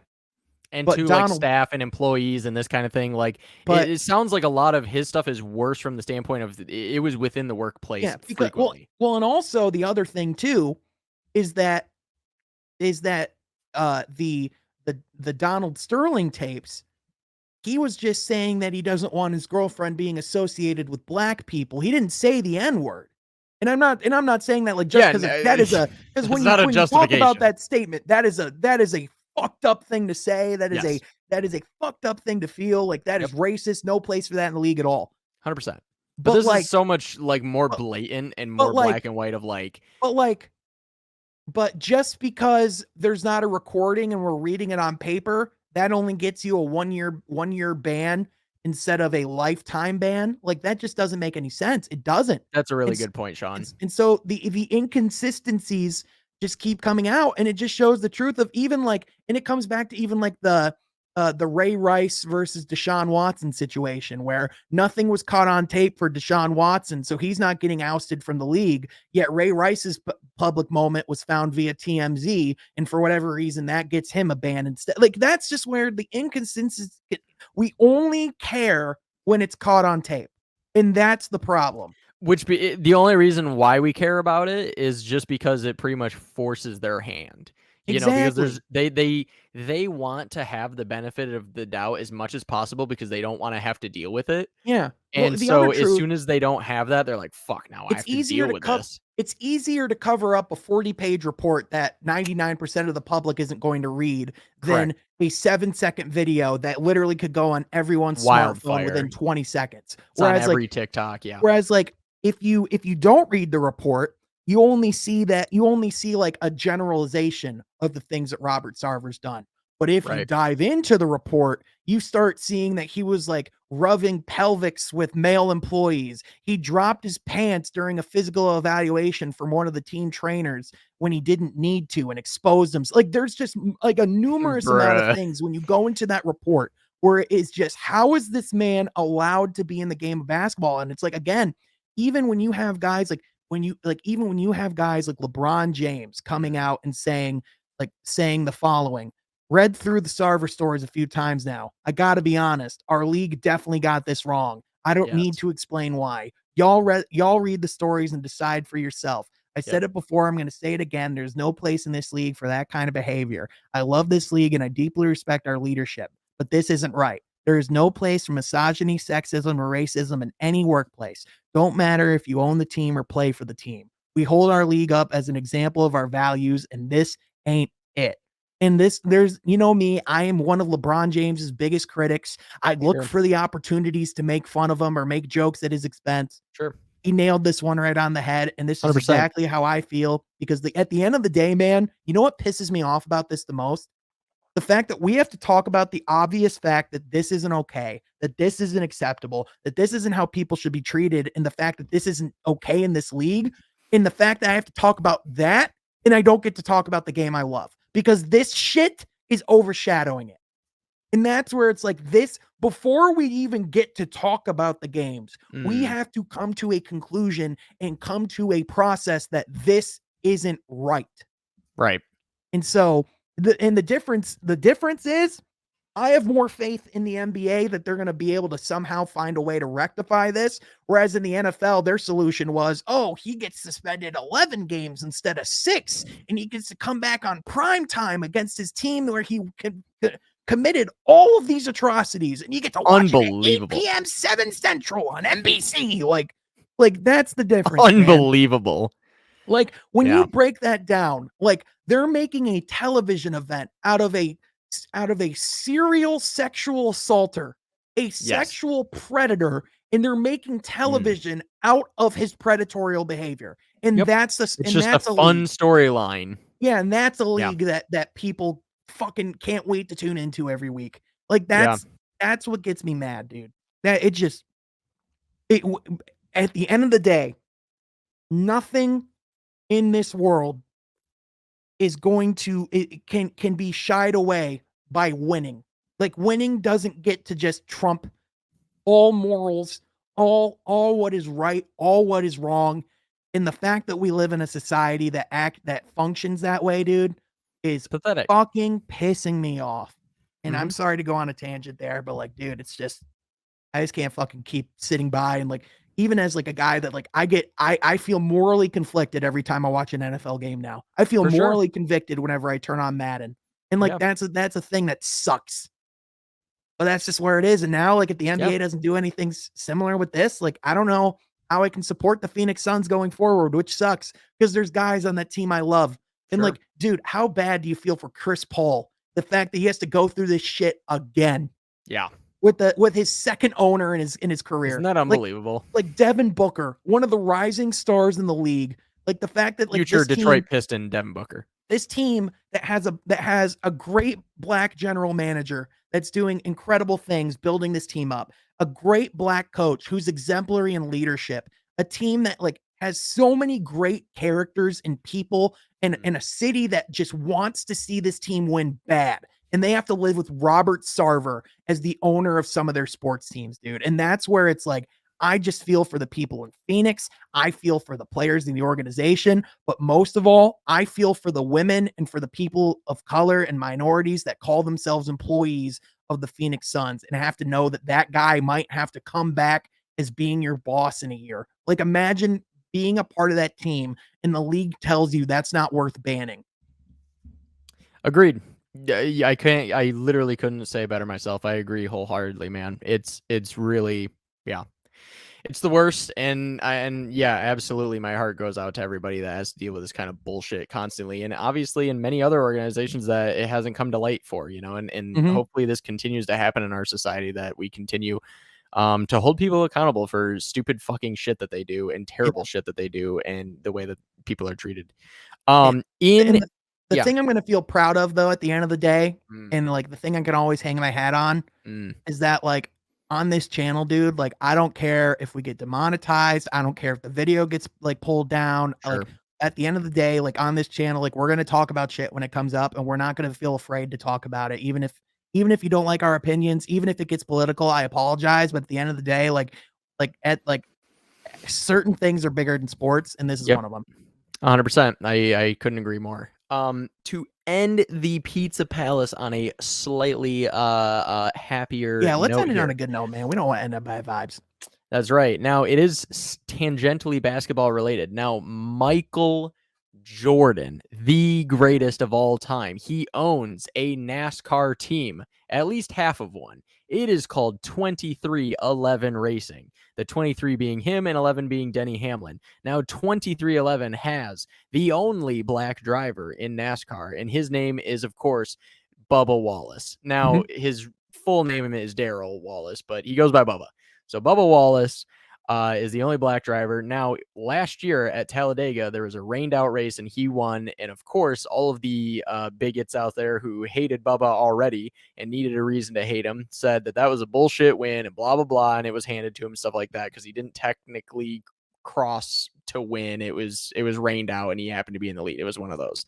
And But to like staff and employees and this kind of thing, like, but it sounds like a lot of his stuff is worse from the standpoint of it was within the workplace. yeah, because, frequently. Well, and also the other thing too is that the Donald Sterling tapes, he was just saying that he doesn't want his girlfriend being associated with black people. He didn't say the N-word. And I'm not saying that like just because that is because when you talk about that statement, that is a fucked up thing to say. That is a fucked up thing to feel. Like, that is racist. No place for that in the league at all. 100%. But this is so much like more blatant and more black and white of like. But just because there's not a recording and we're reading it on paper, that only gets you a one year ban instead of a lifetime ban. Like, that just doesn't make any sense. It doesn't. That's a really good point, Sean. And so the inconsistencies just keep coming out, and it just shows the truth of even like, and it comes back to even like the Ray Rice versus Deshaun Watson situation, where nothing was caught on tape for Deshaun Watson, so he's not getting ousted from the league. Yet Ray Rice's public moment was found via TMZ, and for whatever reason, that gets him a ban instead. Like, that's just where the inconsistency. We only care when it's caught on tape, and that's the problem. The only reason why we care about it is just because it pretty much forces their hand. You know, because they want to have the benefit of the doubt as much as possible, because they don't want to have to deal with it. Yeah. And so as soon as they don't have that, they're like, fuck, now I have to deal with this. It's easier to cover up a 40-page report that 99% of the public isn't going to read than a 7-second video that literally could go on everyone's smartphone within 20 seconds. Whereas on every TikTok, Whereas like if you don't read the report, you only see like a generalization of the things that Robert Sarver's done. But if you dive into the report, you start seeing that he was like rubbing pelvics with male employees. He dropped his pants during a physical evaluation from one of the team trainers when he didn't need to and exposed him. Like there's just like a numerous amount of things when you go into that report where it is just, how is this man allowed to be in the game of basketball? And it's like, again, even when you have guys like even when you have guys like LeBron James coming out and saying the following, read through the Sarver stories a few times now. I got to be honest. Our league definitely got this wrong. I don't need to explain why. Y'all read the stories and decide for yourself. I said it before. I'm going to say it again. There's no place in this league for that kind of behavior. I love this league and I deeply respect our leadership, but this isn't right. There is no place for misogyny, sexism, or racism in any workplace. Don't matter if you own the team or play for the team. We hold our league up as an example of our values, and this ain't it. And there's, you know me, I am one of LeBron James's biggest critics. I look for the opportunities to make fun of him or make jokes at his expense. Sure. He nailed this one right on the head. And this is 100%. exactly how I feel, because at the end of the day, man, you know what pisses me off about this the most? The fact that we have to talk about the obvious fact that this isn't okay, that this isn't acceptable, that this isn't how people should be treated, and the fact that this isn't okay in this league, and the fact that I have to talk about that, and I don't get to talk about the game I love, because this shit is overshadowing it. And that's where it's like this, before we even get to talk about the games, we have to come to a conclusion and come to a process that this isn't right. Right. And so the difference is I have more faith in the NBA that they're going to be able to somehow find a way to rectify this. Whereas in the NFL, their solution was, oh, he gets suspended 11 games instead of 6, and he gets to come back on prime time against his team where he committed all of these atrocities, and you get to watch it at 8 p.m. 7 Central on NBC. Like that's the difference. Unbelievable. Man. Like when you break that down, like they're making a television event out of a serial sexual assaulter, a sexual predator, and they're making television out of his predatorial behavior. And that's a fun storyline. Yeah, and that's a league that people fucking can't wait to tune into every week. Like that's what gets me mad, dude. That at the end of the day, nothing in this world is going to can be shied away by winning. Like winning doesn't get to just trump all morals, all what is right, all what is wrong. And the fact that we live in a society that functions that way, dude, is pathetic. Fucking pissing me off. And I'm sorry to go on a tangent there, but like, dude, I just can't fucking keep sitting by and like, even as like a guy that like I feel morally conflicted every time I watch an NFL game now. I feel morally convicted whenever I turn on Madden. And like that's a thing that sucks. But that's just where it is. And now like if the NBA doesn't do anything similar with this, like I don't know how I can support the Phoenix Suns going forward, which sucks because there's guys on that team I love. And like, dude, how bad do you feel for Chris Paul? The fact that he has to go through this shit again. Yeah. With his second owner in his career. Isn't that unbelievable? Like Devin Booker, one of the rising stars in the league. Like the fact that like future Detroit Piston Devin Booker. This team that has a great black general manager that's doing incredible things, building this team up. A great black coach who's exemplary in leadership. A team that like has so many great characters and people, and a city that just wants to see this team win bad. And they have to live with Robert Sarver as the owner of some of their sports teams, dude. And that's where it's like, I just feel for the people in Phoenix. I feel for the players in the organization. But most of all, I feel for the women and for the people of color and minorities that call themselves employees of the Phoenix Suns and have to know that that guy might have to come back as being your boss in a year. Like imagine being a part of that team and the league tells you that's not worth banning. Agreed. I literally couldn't say better myself. I agree wholeheartedly, man. It's really, it's the worst. And absolutely. My heart goes out to everybody that has to deal with this kind of bullshit constantly. And obviously in many other organizations that it hasn't come to light for, and hopefully this continues to happen in our society, that we continue to hold people accountable for stupid fucking shit that they do and terrible shit that they do and the way that people are treated. The Yeah. thing I'm gonna feel proud of, though, at the end of the day, Mm, and, like, the thing I can always hang my hat on, mm, is that, like, on this channel, dude, like, I don't care if we get demonetized, I don't care if the video gets, like, pulled down, sure. like, at the end of the day, like, on this channel, like, we're gonna talk about shit when it comes up, and we're not gonna feel afraid to talk about it, even if you don't like our opinions, even if it gets political, I apologize, but at the end of the day, certain things are bigger than sports, and this is Yep. one of them. 100%. I couldn't agree more. To end the Pizza Palace on a slightly happier Yeah, let's note end it on here. a good note, man. We don't wanna end up bad vibes. That's right. Now it is tangentially basketball related. Now Michael Jordan, the greatest of all time, he owns a NASCAR team, at least half of one. It is called 2311 Racing. The 23 being him and 11 being Denny Hamlin. Now 2311 has the only black driver in NASCAR, and his name is, of course, Bubba Wallace. Now his full name is Darrell Wallace, but he goes by Bubba. So Bubba Wallace is the only black driver. Now, last year at Talladega, there was a rained out race and he won. And of course, all of the bigots out there who hated Bubba already and needed a reason to hate him said that that was a bullshit win and blah, blah, blah. And it was handed to him, stuff like that, because he didn't technically cross to win. It was rained out and he happened to be in the lead. It was one of those.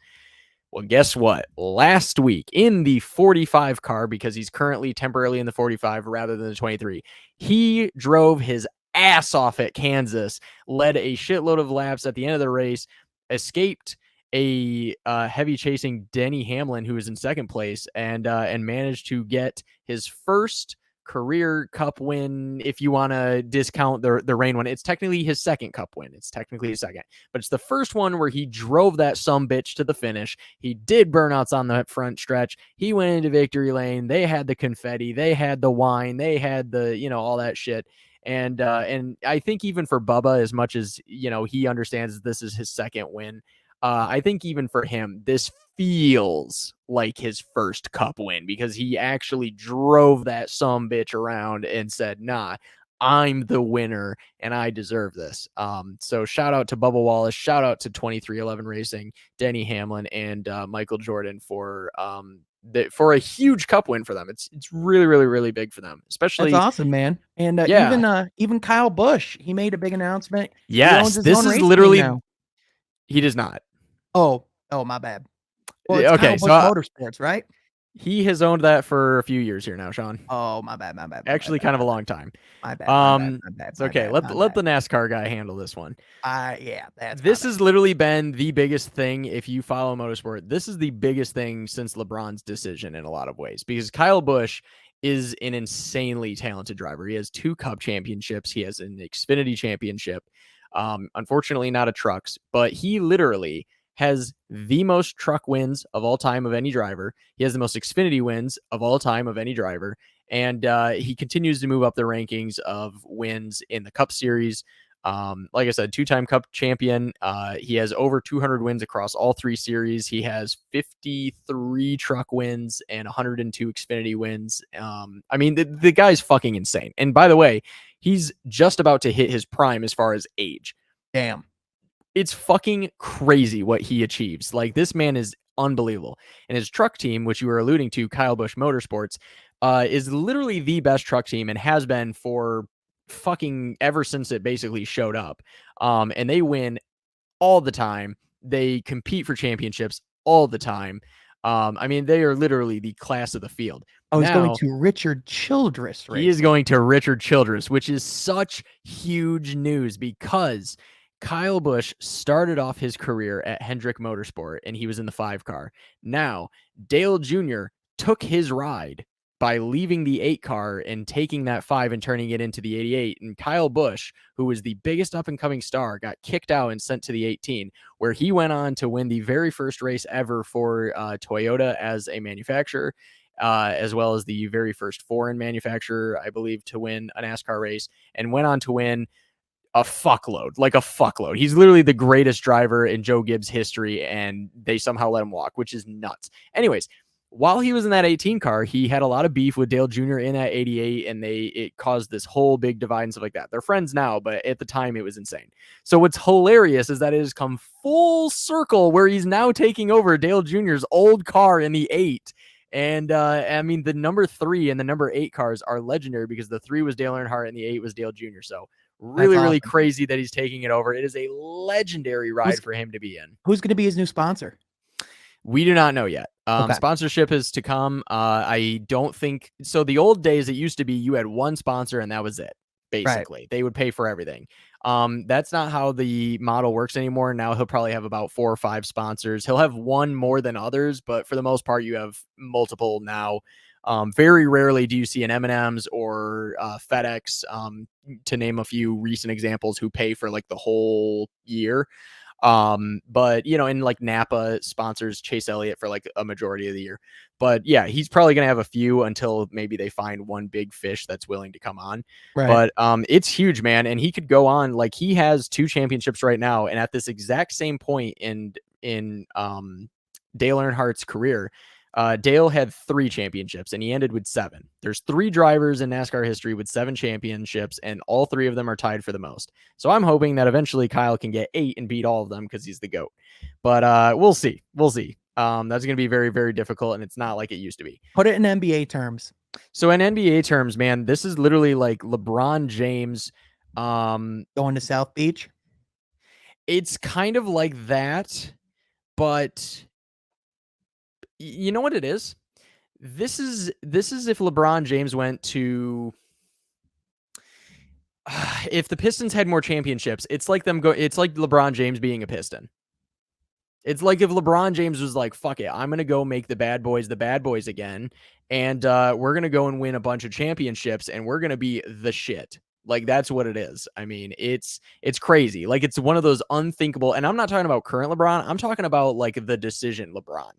Well, guess what? Last week in the 45 car, because he's currently temporarily in the 45 rather than the 23, he drove his ass off at Kansas, led a shitload of laps at the end of the race, escaped a heavy chasing Denny Hamlin, who was in second place, and managed to get his first career cup win. If you want to discount the rain one, it's technically his second cup win. It's technically his second, but it's the first one where he drove that sumbitch to the finish. He did burnouts on the front stretch. He went into victory lane. They had the confetti. They had the wine. They had the, all that shit. And I think even for Bubba, as much as, he understands this is his second win, I think even for him, this feels like his first cup win because he actually drove that sumbitch around and said, nah, I'm the winner and I deserve this. So shout out to Bubba Wallace, shout out to 2311 Racing, Denny Hamlin, and Michael Jordan for a huge cup win for them. It's really, really, really big for them, especially. That's awesome, man. And even Kyle Busch, he made a big announcement. Yes, he owns his this own is race literally. team now. He does not. Oh, my bad. Well, it's Okay, Kyle Busch Motorsports, right? He has owned that for a few years here now, Sean. Oh, my bad. Actually, kind of a long time. My bad. It's okay. Let the NASCAR guy handle this one. Yeah, this has literally been the biggest thing. If you follow motorsport, this is the biggest thing since LeBron's decision in a lot of ways, because Kyle Busch is an insanely talented driver. He has 2 Cup championships. He has an Xfinity championship. Unfortunately, not a trucks, but he literally has the most truck wins of all time of any driver. He has the most Xfinity wins of all time of any driver. And he continues to move up the rankings of wins in the Cup Series. Like I said, 2-time Cup champion. He has over 200 wins across all 3 series. He has 53 truck wins and 102 Xfinity wins. I mean, the guy's fucking insane. And by the way, he's just about to hit his prime as far as age. Damn. It's fucking crazy what he achieves. Like, this man is unbelievable. And his truck team, which you were alluding to, Kyle Busch Motorsports, is literally the best truck team and has been for fucking ever since it basically showed up. And they win all the time. They compete for championships all the time. I mean, they are literally the class of the field. Oh, he's going to Richard Childress race. He is going to Richard Childress, which is such huge news because Kyle Busch started off his career at Hendrick Motorsport, and he was in the 5 car. Now, Dale Jr. took his ride by leaving the 8 car and taking that 5 and turning it into the 88. And Kyle Busch, who was the biggest up-and-coming star, got kicked out and sent to the 18, where he went on to win the very first race ever for Toyota as a manufacturer, as well as the very first foreign manufacturer, I believe, to win a NASCAR race, and went on to win a fuckload. He's literally the greatest driver in Joe Gibbs history, and they somehow let him walk, which is nuts. Anyways, while he was in that 18 car, he had a lot of beef with Dale Jr. in that 88, and it caused this whole big divide and stuff like that. They're friends now, but at the time it was insane. So what's hilarious is that it has come full circle where he's now taking over Dale Jr.'s old car in the 8. And I mean, the number 3 and the number 8 cars are legendary because the 3 was Dale Earnhardt and the 8 was Dale Jr. So really, really crazy that he's taking it over. It is a legendary ride for him to be in. Who's going to be his new sponsor? We do not know yet. Sponsorship is to come. I don't think so. The old days, it used to be you had one sponsor and that was it. Basically, right. They would pay for everything. That's not how the model works anymore. Now he'll probably have about 4 or 5 sponsors. He'll have one more than others, but for the most part, you have multiple now. Very rarely do you see an M&M's or FedEx, to name a few recent examples, who pay for like the whole year. But you know, in like Napa sponsors Chase Elliott for like a majority of the year. But yeah, he's probably gonna have a few until maybe they find one big fish that's willing to come on. Right. But it's huge, man. And he could go on, like he has 2 championships right now, and at this exact same point in Dale Earnhardt's career, Dale had 3 championships and he ended with 7. There's 3 drivers in NASCAR history with 7 championships, and all 3 of them are tied for the most. So I'm hoping that eventually Kyle can get 8 and beat all of them because he's the GOAT. But we'll see. We'll see. That's going to be very, very difficult, and it's not like it used to be. Put it in NBA terms. So in NBA terms, man, this is literally like LeBron James going to South Beach. It's kind of like that, but you know what it is? This is if LeBron James went to if the Pistons had more championships, it's like it's like LeBron James being a Piston. It's like if LeBron James was like, fuck it, I'm going to go make the bad boys again, and we're going to go and win a bunch of championships, and we're going to be the shit. Like, that's what it is. I mean, it's crazy. Like, it's one of those unthinkable, and I'm not talking about current LeBron. I'm talking about, like, the decision LeBron.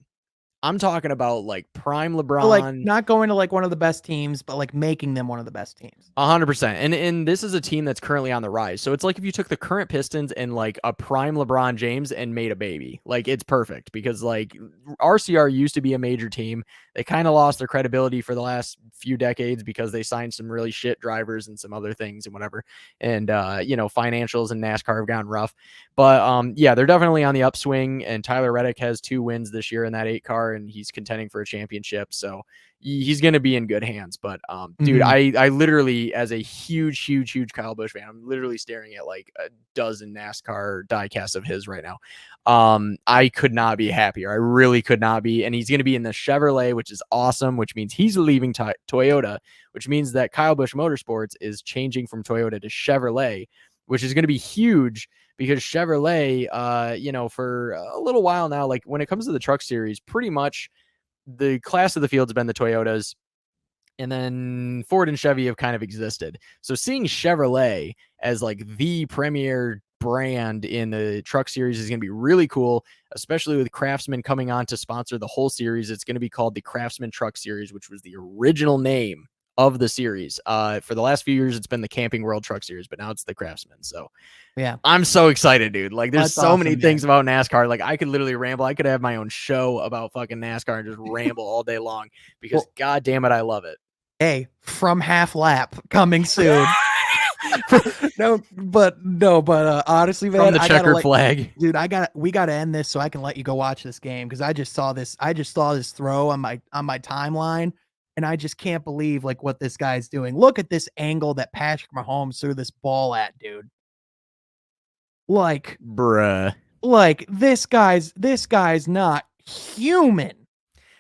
I'm talking about like prime LeBron, so like not going to like one of the best teams, but like making them one of the best teams. 100%. And this is a team that's currently on the rise. So it's like if you took the current Pistons and like a prime LeBron James and made a baby, like it's perfect, because like RCR used to be a major team. They kind of lost their credibility for the last few decades because they signed some really shit drivers and some other things and whatever. And, you know, financials in NASCAR have gotten rough, but yeah, they're definitely on the upswing, and Tyler Reddick has 2 wins this year in that 8 car, and he's contending for a championship. So he's going to be in good hands. But dude, I literally, as a huge Kyle Busch fan, I'm literally staring at like a dozen NASCAR diecasts of his right now. I could not be happier. I really could not be. And he's going to be in the Chevrolet, which is awesome, which means he's leaving Toyota, which means that Kyle Busch Motorsports is changing from Toyota to Chevrolet, which is going to be huge. Because Chevrolet, you know, for a little while now, like when it comes to the truck series, pretty much the class of the field has been the Toyotas, and then Ford and Chevy have kind of existed. So seeing Chevrolet as like the premier brand in the truck series is going to be really cool, especially with Craftsman coming on to sponsor the whole series. It's going to be called the Craftsman Truck Series, which was the original name of the series. For the last few years, it's been the Camping World Truck Series, but now it's the Craftsman. So yeah, I'm so excited, dude. Like, there's so many things about NASCAR. Like, I could literally ramble. I could have my own show about fucking NASCAR and just ramble all day long because god damn it, I love it. Hey, From Half Lap coming soon. but honestly, man, From the checkered flag, dude, we gotta end this so I can let you go watch this game, because I just saw this throw on my timeline. And I just can't believe like what this guy's doing. Look at this angle that Patrick Mahomes threw this ball at, dude. Like, bruh. Like this guy's not human.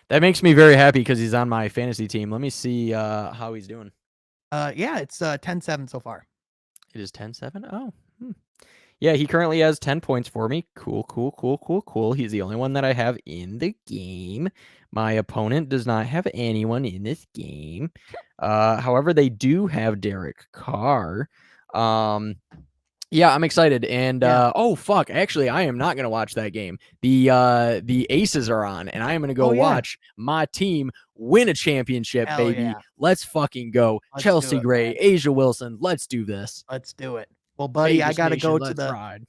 That makes me very happy because he's on my fantasy team. Let me see how he's doing. Yeah, it's 10-7 so far. It is 10-7. Oh. Yeah, he currently has 10 points for me. Cool. He's the only one that I have in the game. My opponent does not have anyone in this game. However, they do have Derek Carr. Yeah, I'm excited. And oh fuck, actually, I am not gonna watch that game. The Aces are on, and I am gonna go watch my team win a championship, Hell baby. Yeah. Let's fucking go. Let's Chelsea Gray, man. Asia Wilson. Let's do this. Let's do it. Well, buddy, I gotta go to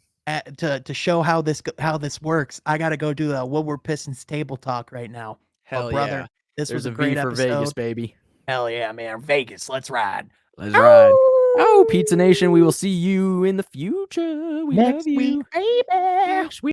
to show how this works. I gotta go do the Woodward Pistons table talk right now. Hell brother, yeah. This There's was a V great for episode. Vegas, baby. Hell yeah, man. Vegas, let's ride. Let's ride. Oh, Pizza Nation, we will see you in the future. We Next love you. week, baby. Next week.